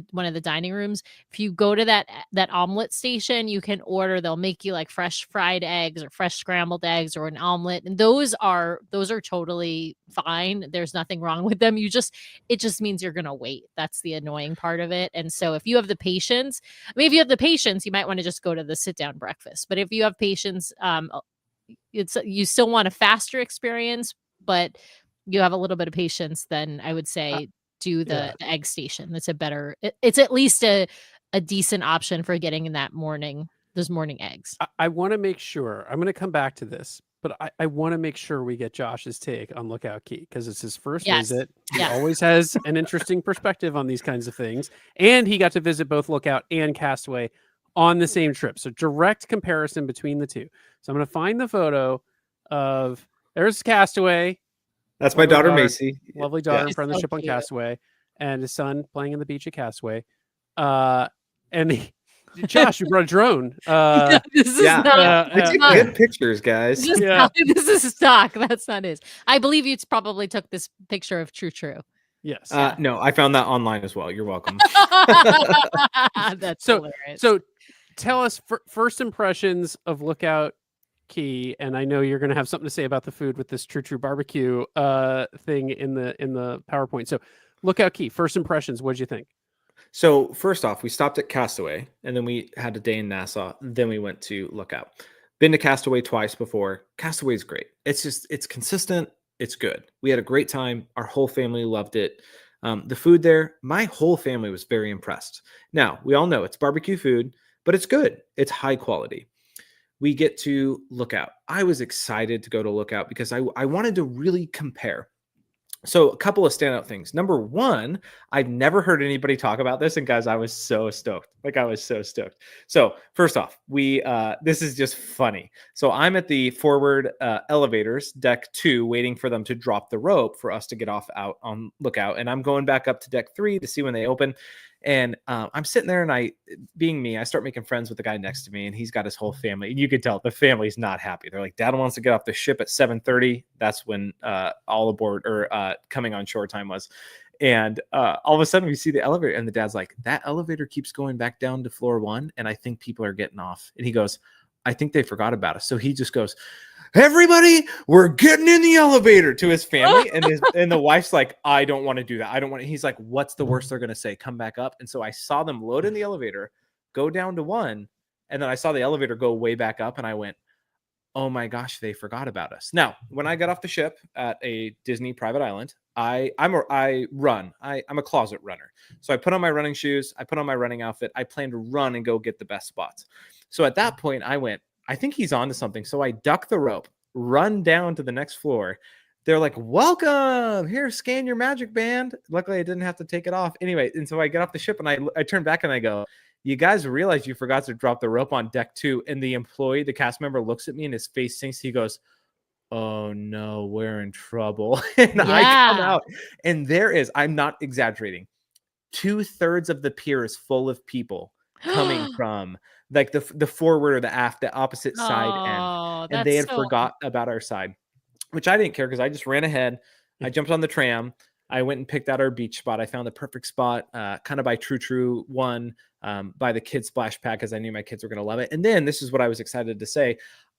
one of the dining rooms, if you go to that omelet station, you can order, they'll make you like fresh fried eggs or fresh scrambled eggs or an omelet. And those are totally fine. There's nothing wrong with them. It just means you're going to wait. That's the annoying part of it. And so if you have the patience, you might want to just go to the sit down breakfast. But if you have patience, you still want a faster experience, but you have a little bit of patience, then I would say do the egg station. That's it's at least a decent option for getting in those morning eggs. I want to make sure, I'm going to come back to this, but I want to make sure we get Josh's take on Lookout Key, because it's his first visit. He always has an interesting perspective on these kinds of things. And he got to visit both Lookout and Castaway on the same trip. So direct comparison between the two. So I'm going to find the photo of, there's Castaway. That's my daughter, Macy. Lovely daughter in front of the ship on Castaway, and his son playing on the beach at Castaway. And Josh, you brought a drone. This is not. I take good pictures, guys. This is stock. That's not his. I believe you probably took this picture of True. Yes. No, I found that online as well. You're welcome. That's hilarious. So tell us first impressions of Lookout Key, and I know you're going to have something to say about the food with this True barbecue thing in the PowerPoint. So Lookout Key, first impressions, what'd you think? So first off, we stopped at Castaway, and then we had a day in Nassau. Then we went to Lookout. Been to Castaway twice before. Castaway is great. It's consistent. It's good. We had a great time. Our whole family loved it. The food there, my whole family was very impressed. Now, we all know it's barbecue food, but it's good. It's high quality. We get to Lookout. I was excited to go to Lookout because I wanted to really compare. So a couple of standout things. Number one, I've never heard anybody talk about this. And guys, I was so stoked. So first off, this is just funny. So I'm at the forward elevators, deck 2, waiting for them to drop the rope for us to get off out on Lookout. And I'm going back up to deck 3 to see when they open. And I'm sitting there, and I start making friends with the guy next to me, and he's got his whole family. And you could tell the family's not happy. They're like, Dad wants to get off the ship at 7:30. That's when all aboard or coming on shore time was. And all of a sudden we see the elevator, and the dad's like, that elevator keeps going back down to floor 1, and I think people are getting off. And he goes, I think they forgot about us. So he just goes, everybody, we're getting in the elevator, to his family. And the wife's like, I don't want to do that. I don't want to. He's like, what's the worst they're going to say? Come back up. And so I saw them load in the elevator, go down to 1. And then I saw the elevator go way back up, and I went, oh my gosh, they forgot about us. Now, when I got off the ship at a Disney private island, I'm a closet runner. So I put on my running shoes. I put on my running outfit. I plan to run and go get the best spots. So at that point I went, I think he's onto something. So I duck the rope, run down to the next floor. They're like, welcome, here, scan your magic band. Luckily I didn't have to take it off. Anyway, and so I get off the ship, and I turn back and I go, you guys realize you forgot to drop the rope on deck 2. And the cast member looks at me, and his face sinks. He goes, oh no, we're in trouble. And I come out, and there is, I'm not exaggerating, 2/3 of the pier is full of people coming from like the forward or the aft, the opposite side end. And they had forgot about our side, which I didn't care because I just ran ahead. I jumped on the tram. I went and picked out our beach spot. I found the perfect spot, kind of by True 1, by the kids splash pad, because I knew my kids were going to love it. And then this is what I was excited to say.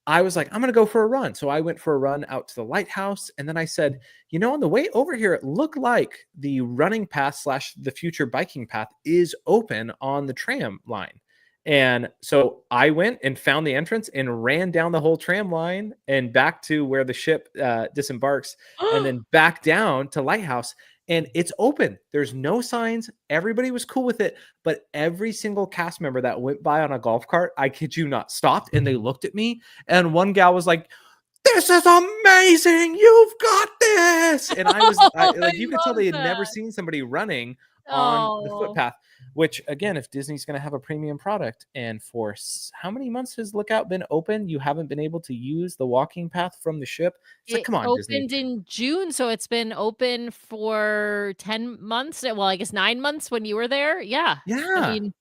I was like, I'm going to go for a run. So I went for a run out to the lighthouse. And then I said, on the way over here, it looked like the running path / the future biking path is open on the tram line. And so I went and found the entrance and ran down the whole tram line and back to where the ship disembarks and then back down to Lighthouse. And it's open. There's no signs. Everybody was cool with it. But every single cast member that went by on a golf cart, I kid you not, stopped and they looked at me. And one gal was like, "This is amazing. You've got this." And I was like, you could tell they had never seen somebody running on the footpath, which again, if Disney's going to have a premium product, and for how many months has Lookout been open, you haven't been able to use the walking path from the ship. It's like, come on, Disney. Disney. In June, so it's been open for 10 months. Well, I guess 9 months when you were there. Yeah. I mean,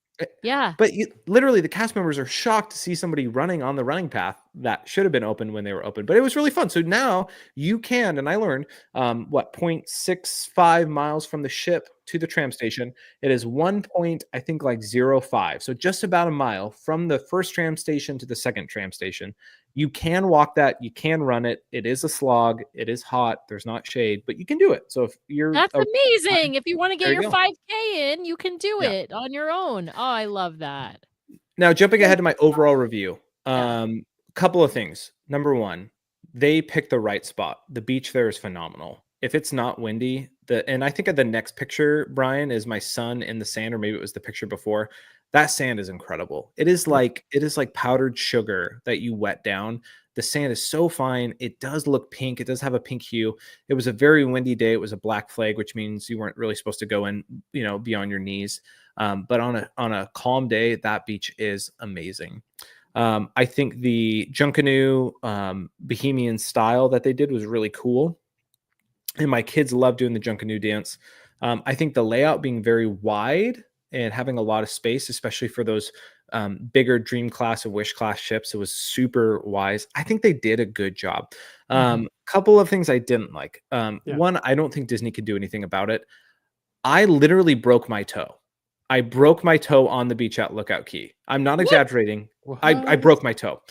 yeah. But literally, the cast members are shocked to see somebody running on the running path that should have been open when they were open. But it was really fun. So now you can, and I learned 0.65 miles from the ship to the tram station. It is 1.05. So just about a mile from the first tram station to the second tram station. You can walk that. You can run it. It is a slog. It is hot. There's not shade, but you can do it. So if you're That's amazing. If you want to get your 5K in, you can do it on your own. Oh, I love that. Now, jumping ahead to my overall review, couple of things. Number one, they picked the right spot. The beach there is phenomenal. If it's not windy, and I think of the next picture, Brian, is my son in the sand, or maybe it was the picture before. That sand is incredible. It is like powdered sugar that you wet down. The sand is so fine. It does look pink. It does have a pink hue. It was a very windy day. It was a black flag, which means you weren't really supposed to go in, beyond your knees. But on a calm day, that beach is amazing. I think the Junkanoo Bohemian style that they did was really cool. And my kids love doing the Junkanoo dance. I think the layout being very wide and having a lot of space, especially for those bigger Dream class or Wish class ships, it was super wise. I think they did a good job. Couple of things I didn't like. One, I don't think Disney could do anything about it. I literally broke my toe. I broke my toe on the beach at Lookout Key. I'm not exaggerating. I broke my toe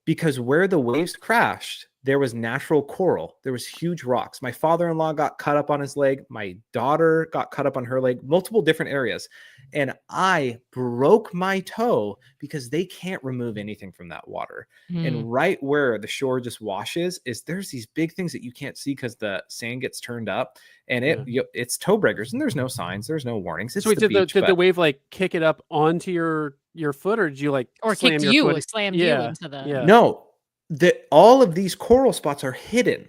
because where the waves crashed, there was natural coral. There was huge rocks. My father-in-law got cut up on his leg. My daughter got cut up on her leg, multiple different areas. And I broke my toe because they can't remove anything from that water. And right where the shore just washes there's these big things that you can't see because the sand gets turned up, and it's toe breakers, and there's no signs. There's no warnings. It's so did the wave like kick it up onto your foot, or did you like slam you into the No. All of these coral spots are hidden,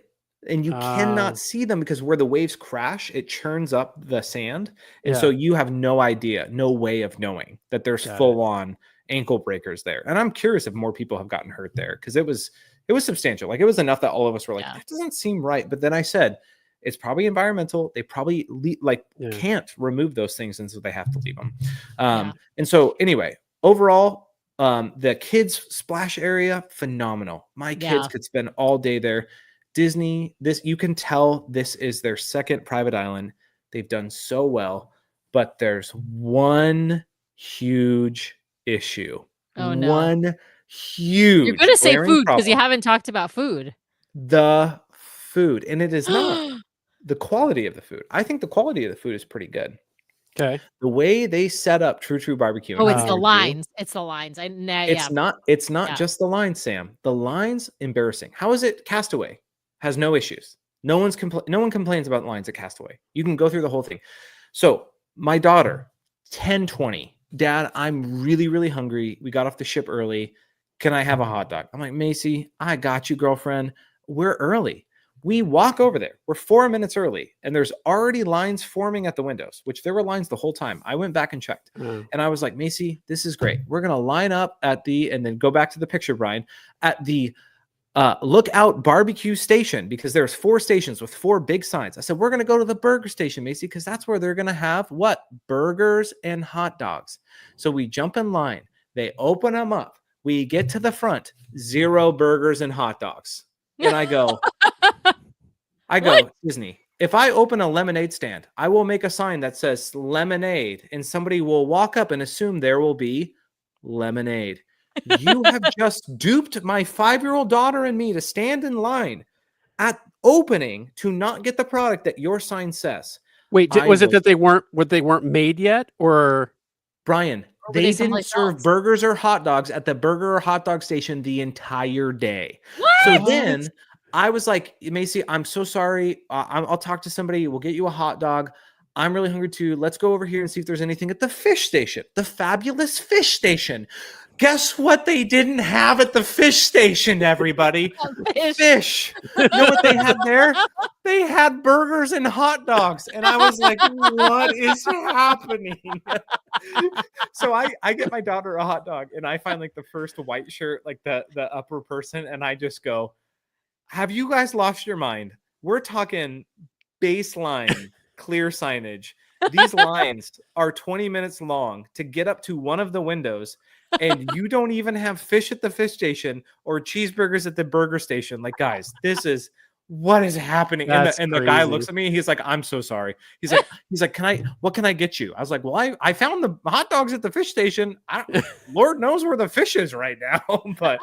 and you cannot see them because where the waves crash, it churns up the sand. And so you have no idea, no way of knowing that there's full on ankle breakers there. And I'm curious if more people have gotten hurt there, because it was substantial. Like, it was enough that all of us were like, that doesn't seem right. But then I said, it's probably environmental. They probably can't remove those things, and so they have to leave them. And so anyway, overall, the kids splash area, phenomenal. My kids could spend all day there. Disney, you can tell this is their second private island. They've done so well, but there's one huge issue. Oh no. One huge. You're going to say food because you haven't talked about food. The food, and it is not the quality of the food. I think the quality of the food is pretty good. Okay. The way they set up True Barbecue. Oh, it's the lines. It's the lines. It's not just the lines, Sam. The lines, embarrassing. How is it Castaway? Has no issues. No one complains about lines at Castaway. You can go through the whole thing. So my daughter, 10:20. Dad, I'm really, really hungry. We got off the ship early. Can I have a hot dog? I'm like, Macy, I got you, girlfriend. We're early. We walk over there. We're 4 minutes early, and there's already lines forming at the windows, which there were lines the whole time. I went back and checked, and I was like, Macy, this is great. We're going to line up and then go back to the picture, Brian, at the Lookout Barbecue Station, because there's 4 stations with 4 big signs. I said, we're going to go to the burger station, Macy, because that's where they're going to have what? Burgers and hot dogs. So we jump in line. They open them up. We get to the front, 0 burgers and hot dogs. And I go, what? Disney, if I open a lemonade stand, I will make a sign that says lemonade, and somebody will walk up and assume there will be lemonade. You have just duped my 5-year-old daughter and me to stand in line at opening to not get the product that your sign says. Wait, was it that they weren't made yet, or Brian? They didn't serve burgers or hot dogs at the burger or hot dog station the entire day. What? So then I was like, Macy, I'm so sorry. I'll talk to somebody. We'll get you a hot dog. I'm really hungry too. Let's go over here and see if there's anything at the fish station, the fabulous fish station. Guess what they didn't have at the fish station, everybody? Fish. You know what they had there? They had burgers and hot dogs. And I was like, what is happening? So I get my daughter a hot dog, and I find like the first white shirt, like the upper person, and I just go, have you guys lost your mind? We're talking baseline clear signage. These lines are 20 minutes long to get up to one of the windows, and you don't even have fish at the fish station or cheeseburgers at the burger station. Like, guys, this is what is happening. And the guy looks at me. He's like, I'm so sorry. He's like, what can I get you? I was like, well, I found the hot dogs at the fish station. Lord knows where the fish is right now. But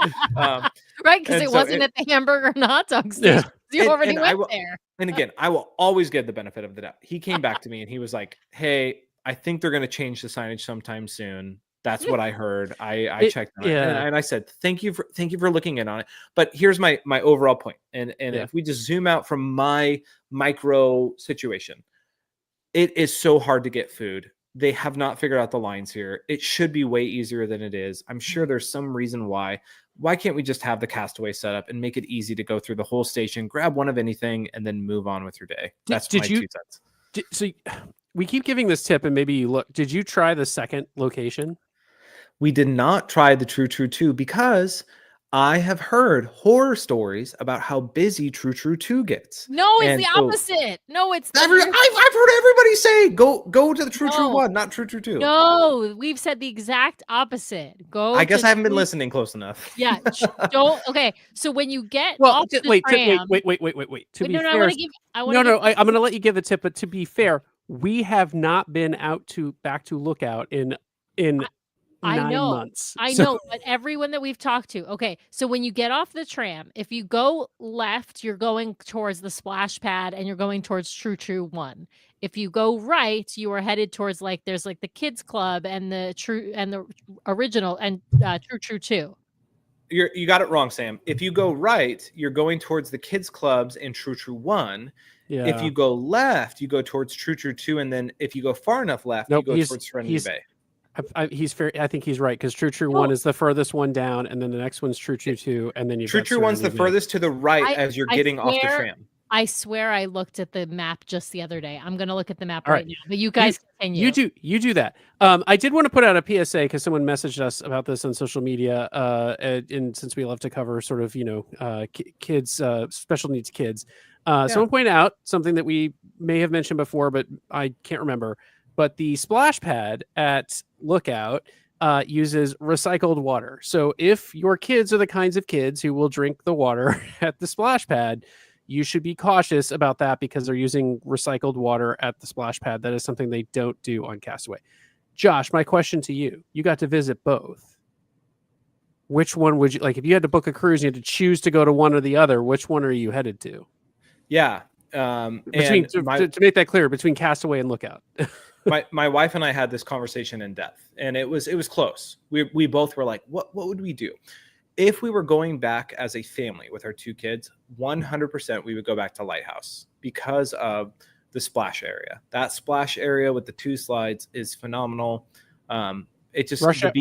right, because it wasn't at the hamburger and hot dog station. You already went there. And again, I will always give the benefit of the doubt. He came back to me and he was like, hey, I think they're going to change the signage sometime soon. That's what I heard. I checked on it. And I said, thank you for looking in on it. But here's my overall point. And if we just zoom out from my micro situation, it is so hard to get food. They have not figured out the lines here. It should be way easier than it is. I'm sure there's some reason why. Why can't we just have the Castaway set up and make it easy to go through the whole station, grab one of anything, and then move on with your day? That's my 2 cents. So we keep giving this tip, and maybe you look. Did you try the second location? We did not try the True True 2 because I have heard horror stories about how busy True True 2 gets. No, it's the opposite. No, it's I've heard everybody say go to the True True 1, not True True 2. No, we've said the exact opposite. I guess I haven't been listening close enough. Yeah, don't. Okay, so when you get off the tram, wait. To be fair, I'm going to let you give the tip, but to be fair, we have not been back to Lookout in 9 months. I know, but everyone that we've talked to. Okay, so when you get off the tram, if you go left, you're going towards the splash pad and you're going towards True True 1. If you go right, you are headed towards there's the kids club and the original and True True 2. You got it wrong, Sam. If you go right, you're going towards the kids clubs and True True 1. Yeah. If you go left, you go towards True True 2, and then if you go far enough left, you go towards Serenity Bay. He's fair. I think he's right, because True True 1 is the furthest one down, and then the next one's True True 2, and then you True True 1's the furthest to the right as you're getting off the tram. I swear I looked at the map just the other day. I'm gonna look at the map right now. But you guys continue. You do that. I did want to put out a PSA because someone messaged us about this on social media. And since we love to cover sort of kids, special needs kids, someone pointed out something that we may have mentioned before, but I can't remember. But the splash pad at Lookout uses recycled water. So if your kids are the kinds of kids who will drink the water at the splash pad, you should be cautious about that, because they're using recycled water at the splash pad. That is something they don't do on Castaway. Josh, my question to you, you got to visit both. Which one would you if you had to book a cruise and you had to choose to go to one or the other, which one are you headed to? Yeah. To make that clear, between Castaway and Lookout. my wife and I had this conversation in depth, and it was close. We both were like, what would we do if we were going back as a family with our 2 kids? 100% we would go back to Lighthouse because of the splash area. That splash area with the 2 slides is phenomenal. It just rush out,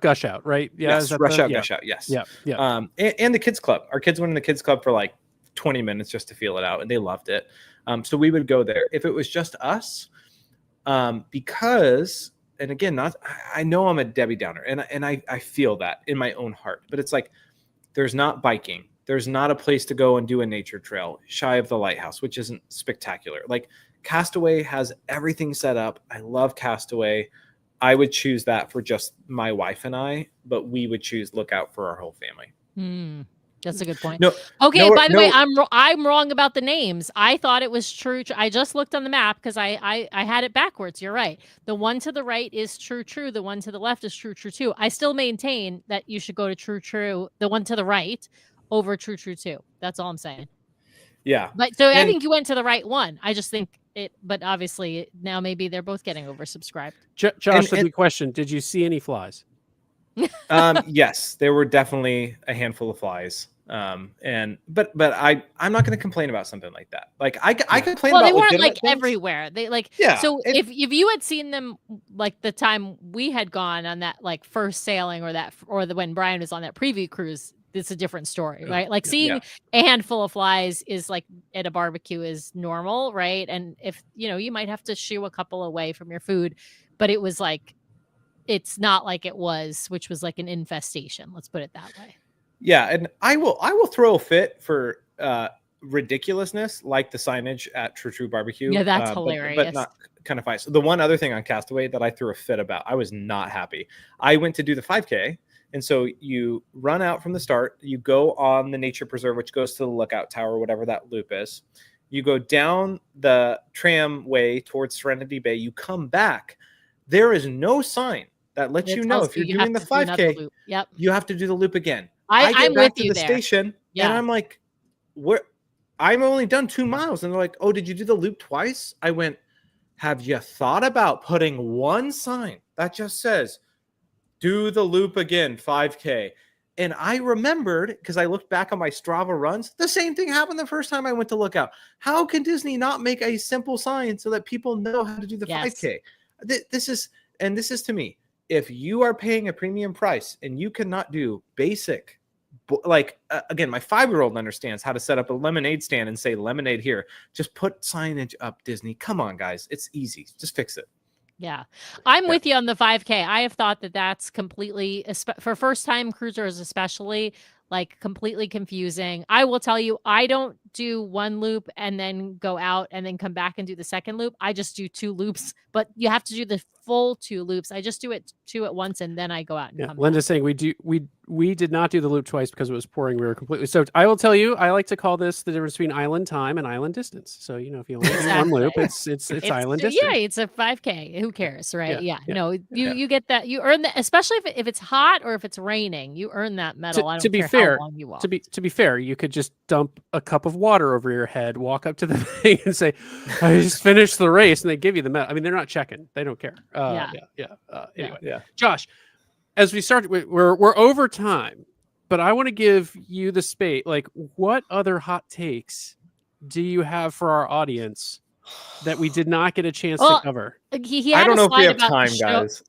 gush out, right? Yeah, yes, rush out, gush out. Yes. Yeah. And the kids club. Our kids went in the kids club for 20 minutes just to feel it out, and they loved it. So we would go there. If it was just us, because, and again, I know I'm a Debbie Downer, and I feel that in my own heart, but it's there's not biking. There's not a place to go and do a nature trail shy of the lighthouse, which isn't spectacular. Castaway has everything set up. I love Castaway. I would choose that for just my wife and I, but we would choose Lookout for our whole family. That's a good point. No. Okay. By the way, I'm wrong about the names. I thought it was true. I just looked on the map because I had it backwards. You're right. The one to the right is true. The one to the left is true too. I still maintain that you should go to true. The one to the right over true too. That's all I'm saying. Yeah. But so I think you went to the right one. I just think it. But obviously now maybe they're both getting oversubscribed. Josh, the big question: did you see any flies? Yes, there were definitely a handful of flies. But I'm not going to complain about something like that. Like I complain about. Well, they weren't like things. everywhere. They like yeah. So if you had seen them like the time we had gone on that like first sailing or when Brian was on that preview cruise, it's a different story, right? Like seeing a handful of flies is like at a barbecue is normal, right? And if you might have to shoo a couple away from your food, but it was like it's not like it was, which was like an infestation. Let's put it that way. Yeah, and I will throw a fit for ridiculousness like the signage at True Barbecue. Yeah, that's hilarious. But not kind of fine. So the one other thing on Castaway that I threw a fit about, I was not happy. I went to do the 5K, and so you run out from the start, you go on the nature preserve, which goes to the lookout tower, whatever that loop is. You go down the tramway towards Serenity Bay. You come back. There is no sign that lets you know if you're doing the 5K, you have to do the loop again. I get back to the station and I'm like, where? I've only done 2 miles. And they're like, oh, did you do the loop twice? I went, have you thought about putting one sign that just says, do the loop again, 5K? And I remembered, because I looked back on my Strava runs, the same thing happened the first time I went to look out. How can Disney not make a simple sign so that people know how to do the 5K? This is to me, if you are paying a premium price and you cannot do basic, again, my 5-year-old understands how to set up a lemonade stand and say lemonade here. Just put signage up, Disney. Come on, guys. It's easy. Just fix it. Yeah. I'm with you on the 5K. I have thought that that's completely, for first-time cruisers especially, like completely confusing. I will tell you, I don't do one loop and then go out and then come back and do the second loop. I just do 2 loops, but you have to do the full 2 loops. I just do it 2 at once and then I go out and come Linda's back. saying we did not do the loop twice because it was pouring. We were completely soaked. I will tell you, I like to call this the difference between island time and island distance. So if you only do one loop, it's island distance. Yeah, it's a 5K. Who cares, right? Yeah. No, you get that. You earn that, especially if it's hot or if it's raining. You earn that medal. I don't care how long you walk. To be fair, you could just dump a cup of water over your head, walk up to the thing, and say, "I just finished the race," and they give you the medal. I mean, they're not checking; they don't care. Anyway, Josh, as we start, we're over time, but I want to give you the space. Like, what other hot takes do you have for our audience that we did not get a chance to cover? He had I don't know if we have about time, guys.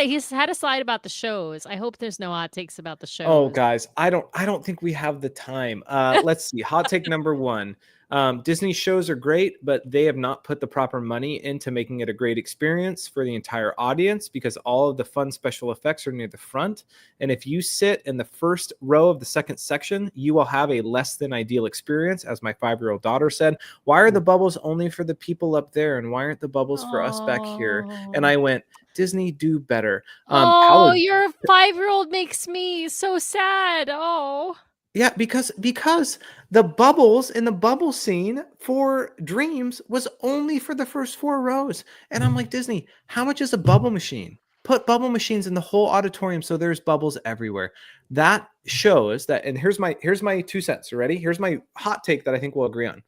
He's had a slide about the shows. I hope there's no hot takes about the shows. Oh, guys, I don't think we have the time. Let's see. Hot take number 1. Disney shows are great, but they have not put the proper money into making it a great experience for the entire audience because all of the fun special effects are near the front. And if you sit in the first row of the second section, you will have a less than ideal experience. As my 5-year-old daughter said, why are the bubbles only for the people up there? And why aren't the bubbles for us back here? And I went, Disney, do better. Your 5-year-old makes me so sad. Oh. Yeah, because the bubbles in the bubble scene for Dreams was only for the first 4 rows. And I'm like, Disney, how much is a bubble machine? Put bubble machines in the whole auditorium so there's bubbles everywhere. That shows that, and here's my 2 cents. You ready? Here's my hot take that I think we'll agree on.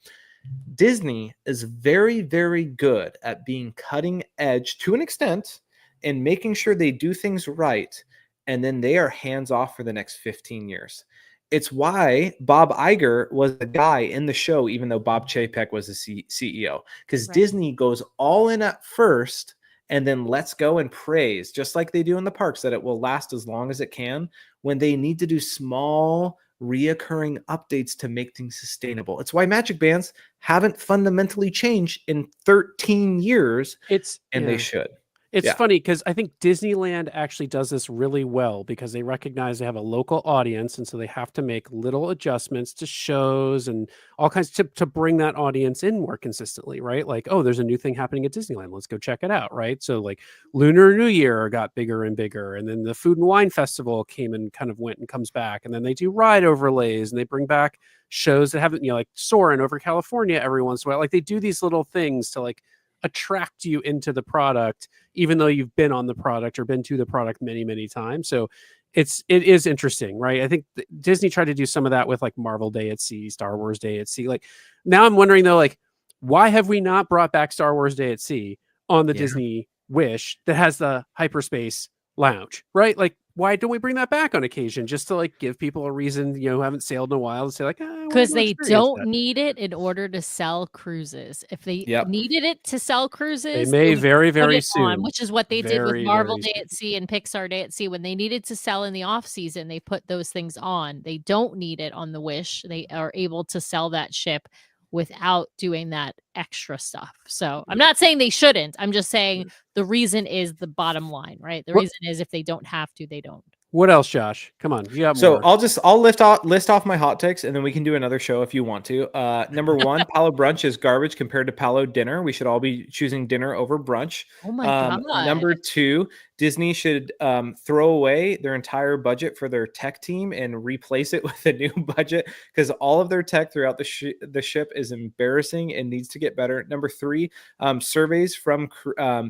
Disney is very, very good at being cutting edge to an extent and making sure they do things right. And then they are hands off for the next 15 years. It's why Bob Iger was the guy in the show, even though Bob Chapek was the CEO, because Disney goes all in at first and then lets go and praise, just like they do in the parks, that it will last as long as it can when they need to do small reoccurring updates to make things sustainable. It's why Magic Bands haven't fundamentally changed in 13 years, they should. It's funny because I think Disneyland actually does this really well because they recognize they have a local audience, and so they have to make little adjustments to shows and all kinds to bring that audience in more consistently, right? Like, oh, there's a new thing happening at Disneyland. Let's go check it out, right? So like Lunar New Year got bigger and bigger, and then the Food and Wine Festival came and kind of went and comes back, and then they do ride overlays and they bring back shows that haven't, like Soarin' over California every once in a while. Like they do these little things to like attract you into the product, even though you've been on the product or been to the product many, many times. So it is interesting, right? I think Disney tried to do some of that with like Marvel Day at Sea, Star Wars Day at Sea. Like now I'm wondering though, like, why have we not brought back Star Wars Day at Sea on the Disney Wish that has the hyperspace lounge, right? Like, why don't we bring that back on occasion just to like give people a reason, who haven't sailed in a while to say like, because they don't need it in order to sell cruises. If they needed it to sell cruises, they may very, very soon, which is what they did with Marvel Day at Sea and Pixar Day at Sea. When they needed to sell in the off season, they put those things on. They don't need it on the Wish. They are able to sell that ship without doing that extra stuff. So I'm not saying they shouldn't. I'm just saying the reason is the bottom line, right? The reason is if they don't have to, they don't. What else, Josh? Come on, you got more. So I'll list off my hot takes, and then we can do another show if you want to. Number one, Palo brunch is garbage compared to Palo dinner. We should all be choosing dinner over brunch. Oh my god. Number two, Disney should throw away their entire budget for their tech team and replace it with a new budget, because all of their tech throughout the ship is embarrassing and needs to get better. Number three, surveys from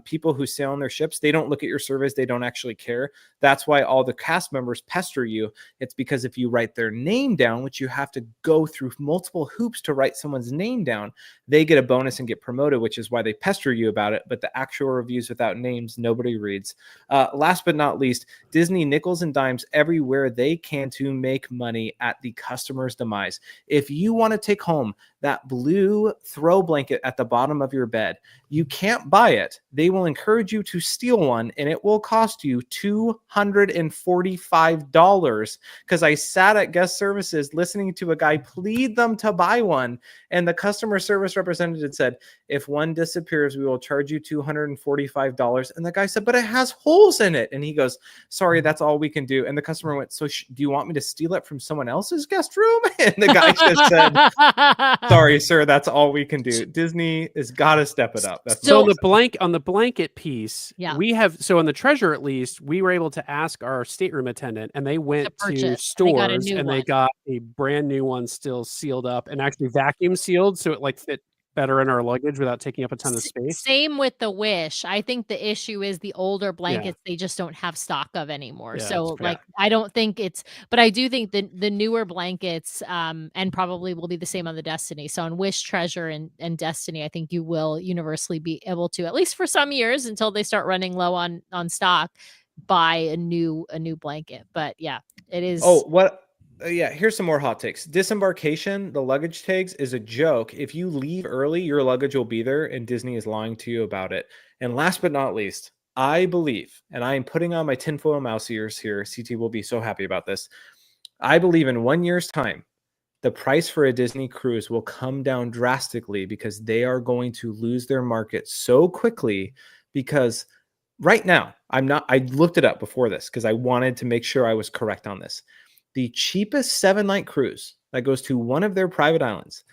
people who sail on their ships. They don't look at your surveys. They don't actually care. That's why all the cast members pester you. It's because if you write their name down, which you have to go through multiple hoops to write someone's name down, they get a bonus and get promoted, which is why they pester you about it. But the actual reviews without names, nobody reads. Last but not least, Disney nickels and dimes everywhere they can to make money at the customer's demise. If you want to take home that blue throw blanket at the bottom of your bed, you can't buy it. They will encourage you to steal one, and it will cost you $245, because I sat at guest services listening to a guy plead them to buy one, and the customer service representative said, if one disappears, we will charge you $245. And the guy said, but it has holes in it. And he goes, sorry, that's all we can do. And the customer went, so do you want me to steal it from someone else's guest room? And the guy just said, sorry, sir, that's all we can do. Disney has got to step it up. That's so on the blanket piece, we have, so on the Treasure, at least, we were able to ask our stateroom attendant, and they went to stores and they got a brand new one still sealed up and actually vacuum sealed, so it like fit better in our luggage without taking up a ton of space. Same with the Wish. I think the issue is the older blankets they just don't have stock of anymore. So like I don't think it's, but I do think the newer blankets and probably will be the same on the Destiny. So on Wish, Treasure, and Destiny, I think you will universally be able to, at least for some years until they start running low on stock, buy a new blanket. But yeah, it is. Here's some more hot takes. Disembarkation, the luggage tags, is a joke. If you leave early, your luggage will be there, and Disney is lying to you about it. And last but not least, I believe, and I am putting on my tinfoil mouse ears here, CT will be so happy about this. I believe in 1 year's time, the price for a Disney cruise will come down drastically, because they are going to lose their market so quickly. Because right now, I looked it up before this because I wanted to make sure I was correct on this. The cheapest 7-night cruise that goes to one of their private islands,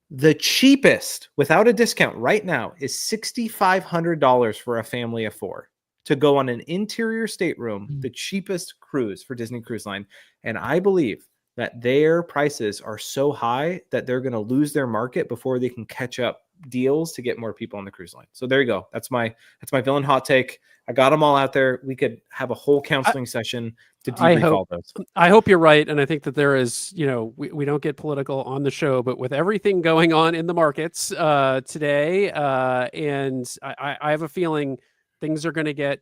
the cheapest without a discount right now is $6,500 for a family of 4 to go on an interior stateroom, the cheapest cruise for Disney Cruise Line. And I believe that their prices are so high that they're going to lose their market before they can catch up deals to get more people on the cruise line. So there you go. That's my villain hot take. I got them all out there. We could have a whole counseling session to debrief all those. I hope you're right. And I think that there is, we don't get political on the show, but with everything going on in the markets today, and I have a feeling things are going to get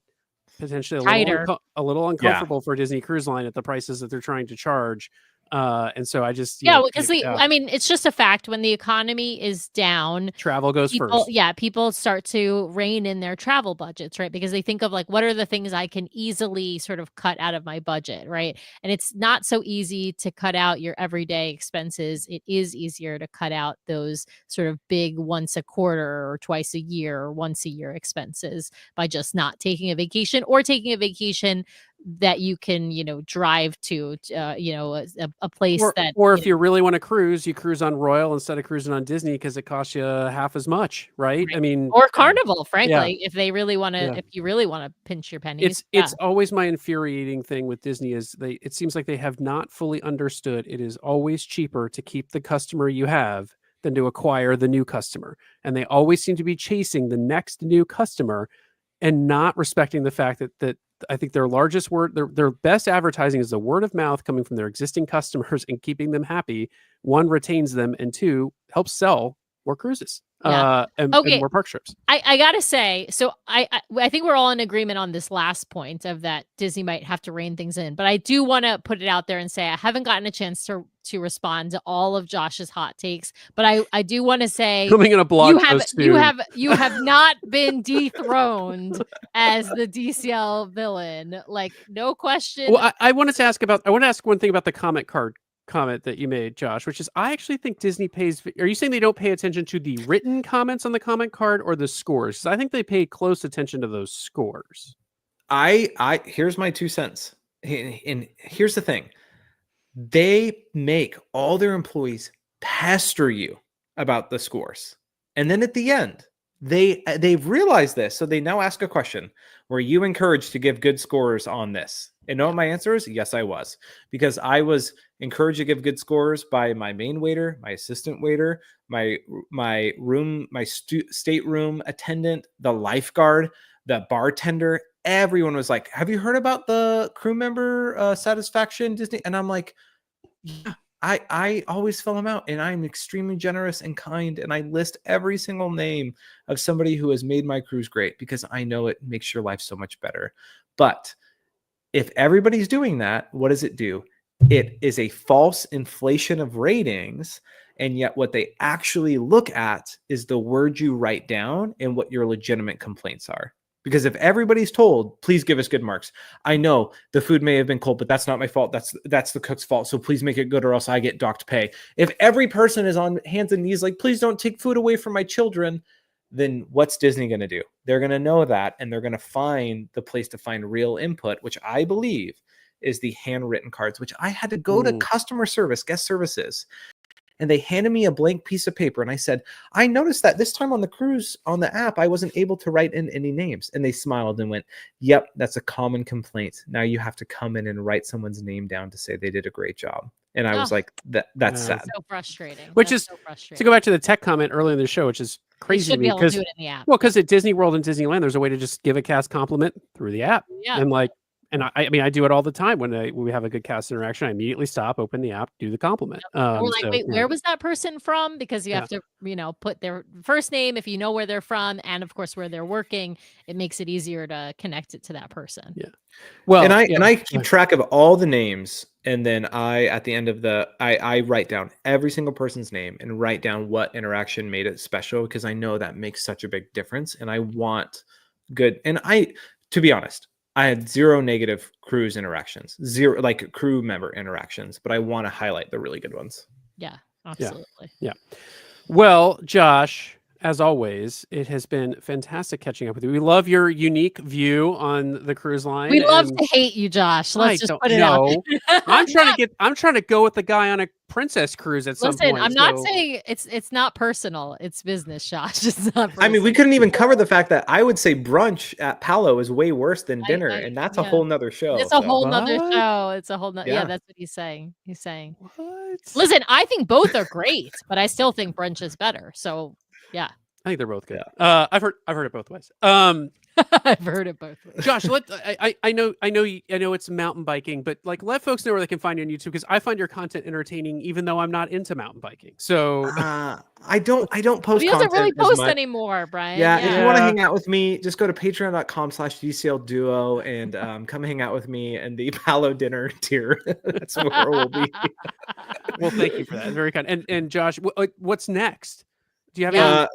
potentially a little uncomfortable for Disney Cruise Line at the prices that they're trying to charge. And so I just because I mean, it's just a fact when the economy is down, travel goes first. Yeah, people start to rein in their travel budgets, right? Because they think of like, what are the things I can easily sort of cut out of my budget, right? And it's not so easy to cut out your everyday expenses. It is easier to cut out those sort of big once a quarter or twice a year or once a year expenses by just not taking a vacation or taking a vacation that you can, drive to, a place or if you really want to cruise, you cruise on Royal instead of cruising on Disney because it costs you half as much, right? I mean, or Carnival, frankly, if they really want to, if you really want to pinch your pennies. It's always my infuriating thing with Disney is it seems like they have not fully understood it is always cheaper to keep the customer you have than to acquire the new customer. And they always seem to be chasing the next new customer and not respecting the fact that I think their best advertising is the word of mouth coming from their existing customers and keeping them happy. One, retains them, and two, helps sell more cruises and more park trips. I gotta say, so I think we're all in agreement on this last point of that Disney might have to rein things in, but I do want to put it out there and say I haven't gotten a chance to respond to all of Josh's hot takes, but I do want to say coming in a blog post you have not been dethroned as the DCL villain, like no question. Well, I want to ask one thing about the comment that you made, Josh, which is I actually think Disney pays. Are you saying they don't pay attention to the written comments on the comment card or the scores? 'Cause I think they pay close attention to those scores. Here's my 2 cents. And here's the thing. They make all their employees pester you about the scores. And then at the end, they've realized this. So they now ask a question. Were you encouraged to give good scores on this? And know what my answer is? Yes, I was. Because I was encouraged to give good scores by my main waiter, my assistant waiter, my stateroom attendant, the lifeguard, the bartender. Everyone was like, have you heard about the crew member satisfaction Disney? And I'm like, yeah, I always fill them out, and I'm extremely generous and kind, and I list every single name of somebody who has made my cruise great because I know it makes your life so much better. But if everybody's doing that, what does it do? It is a false inflation of ratings, and yet what they actually look at is the word you write down and what your legitimate complaints are. Because if everybody's told, please give us good marks. I know the food may have been cold, but that's not my fault. That's the cook's fault. So please make it good or else I get docked pay. If every person is on hands and knees like, please don't take food away from my children, then what's Disney going to do? They're going to know that, and they're going to find the place to find real input, which I believe is the handwritten cards, which I had to go to customer service, guest services. And they handed me a blank piece of paper. And I said, I noticed that this time on the cruise on the app, I wasn't able to write in any names. And they smiled and went, yep, that's a common complaint. Now you have to come in and write someone's name down to say they did a great job. And I was like, that's sad. So frustrating. To go back to the tech comment earlier in the show, which is crazy to me because because at Disney World and Disneyland, there's a way to just give a cast compliment through the app. Yeah. And I mean, I do it all the time when we have a good cast interaction. I immediately stop, open the app, do the compliment. We're like, wait, where was that person from? Because you have to, put their first name if you know where they're from, and of course where they're working. It makes it easier to connect it to that person. Yeah. Well, and I keep track of all the names, and then at the end of I write down every single person's name and write down what interaction made it special, because I know that makes such a big difference, and I want good. And to be honest, I had 0 negative cruise interactions, 0 like crew member interactions, but I want to highlight the really good ones. Yeah, absolutely. Yeah. Well, Josh, as always, it has been fantastic catching up with you. We love your unique view on the cruise line. We love to hate you, Josh. Let's just put it out. I'm trying to go with the guy on a princess cruise at some point. Listen, I'm not saying it's not personal. It's business, Josh. It's not personal. I mean, we couldn't even cover the fact that I would say brunch at Palo is way worse than dinner, and that's a whole nother show. It's a whole nother show. It's a whole nother. Yeah, that's what he's saying. He's saying. What? Listen, I think both are great, but I still think brunch is better. So yeah. I think they're both good. I've heard it both ways. I've heard it both ways. Josh, I know it's mountain biking, but like let folks know where they can find you on YouTube, because I find your content entertaining, even though I'm not into mountain biking. So I don't post. He doesn't content really as post much. anymore, Brian. Yeah, if you want to hang out with me, just go to patreon.com/DCL Duo and come hang out with me and the Palo dinner tier. That's where we'll be. Well, thank you for that. Very kind. And Josh, what's next? Do you have any?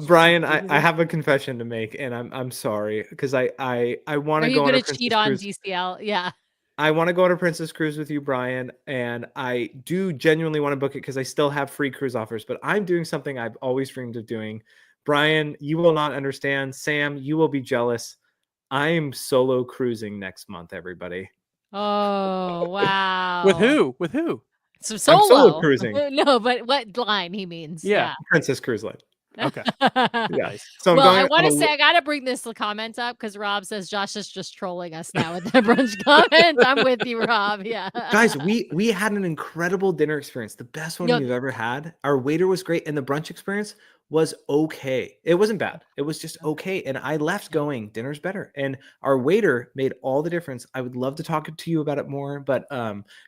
Brian, I have a confession to make, and I'm sorry, because I want to go on a Princess cheat on Cruise. DCL? Yeah. I want to go on a Princess Cruise with you, Brian, and I do genuinely want to book it because I still have free cruise offers, but I'm doing something I've always dreamed of doing. Brian, you will not understand. Sam, you will be jealous. I am solo cruising next month, everybody. Oh, wow. With who? With who? So solo. I'm solo cruising. No, but what line he means. Yeah. Princess Cruise Line. Okay. Nice. So I want to say, I got to bring this comment up because Rob says Josh is just trolling us now with the brunch comment. I'm with you, Rob. Yeah. Guys, we had an incredible dinner experience. The best one we've ever had. Our waiter was great, and the brunch experience was okay. It wasn't bad. It was just okay. And I left going, dinner's better. And our waiter made all the difference. I would love to talk to you about it more, but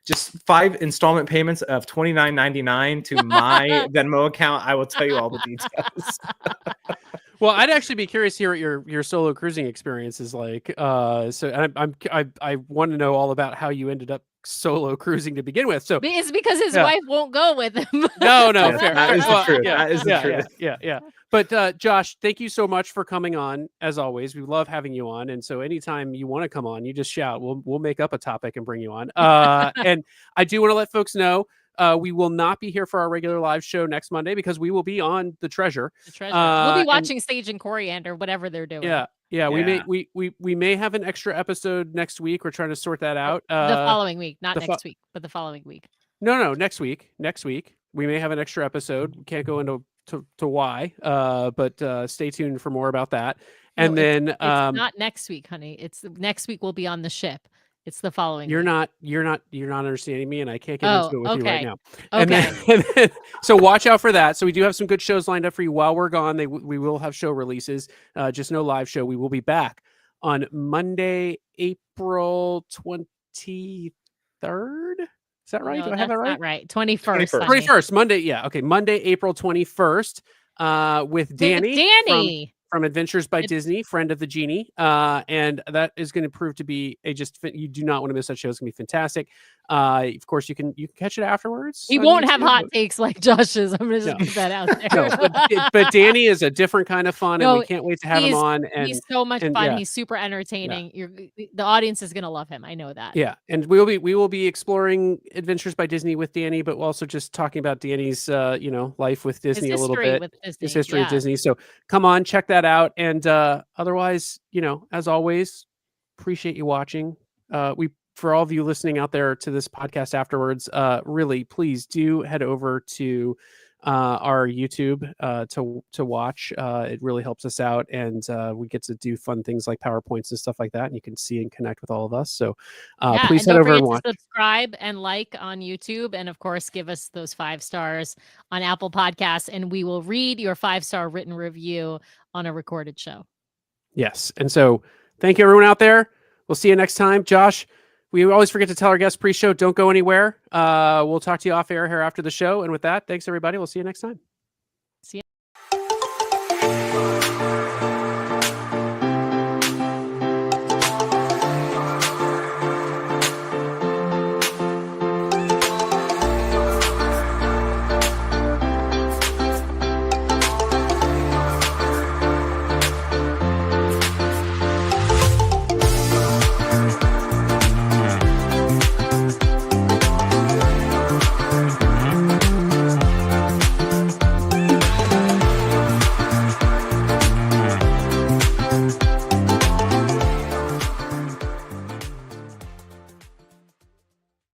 just 5 installment payments of $29.99 to my Venmo account. I will tell you all the details. Well, I'd actually be curious to hear what your solo cruising experience is like. So I want to know all about how you ended up solo cruising to begin with. So it's because his wife won't go with him. No, yes, fair. That is the truth. Yeah, that is the truth. Yeah. But Josh, thank you so much for coming on. As always, we love having you on. And so anytime you want to come on, you just shout. We'll make up a topic and bring you on. And I do want to let folks know, we will not be here for our regular live show next Monday because we will be on the Treasure. We'll be watching Sage and Coriander, whatever they're doing. Yeah. We may have an extra episode next week. We're trying to sort that out. The following week, not next week, but the following week. No, next week. Next week we may have an extra episode. We can't go into why, but stay tuned for more about that. And then it's not next week, honey. It's next week. We'll be on the ship. It's the following. You're not understanding me, and I can't get into it with you right now. Okay. And then, so watch out for that. So we do have some good shows lined up for you while we're gone. We will have show releases, just no live show. We will be back on Monday, April 23rd. Is that right? No, do I have that right? Not right. 21st. 21st. Monday. Yeah. Okay. Monday, April 21st. With Danny. From Adventures by Disney, friend of the Genie. And that is going to prove to be you do not want to miss that show. It's going to be fantastic. Of course, you can catch it afterwards. He won't have hot takes like Josh's. I'm going to just put that out there. But Danny is a different kind of fun, and we can't wait to have him on. And he's so much fun. Yeah. He's super entertaining. Yeah. The audience is going to love him. I know that. Yeah, and we will be exploring Adventures by Disney with Danny, but also just talking about Danny's life with Disney a little bit, his history of Disney. So come on, check that out. And otherwise, as always, appreciate you watching. For all of you listening out there to this podcast afterwards, really, please do head over to our YouTube to watch. It really helps us out, and we get to do fun things like PowerPoints and stuff like that, and you can see and connect with all of us. So please head over and watch. Subscribe and like on YouTube, and of course, give us those 5 stars on Apple Podcasts, and we will read your 5-star written review on a recorded show. Yes, and so thank you everyone out there. We'll see you next time. Josh, we always forget to tell our guests pre-show, don't go anywhere. We'll talk to you off air here after the show. And with that, thanks everybody. We'll see you next time. See you.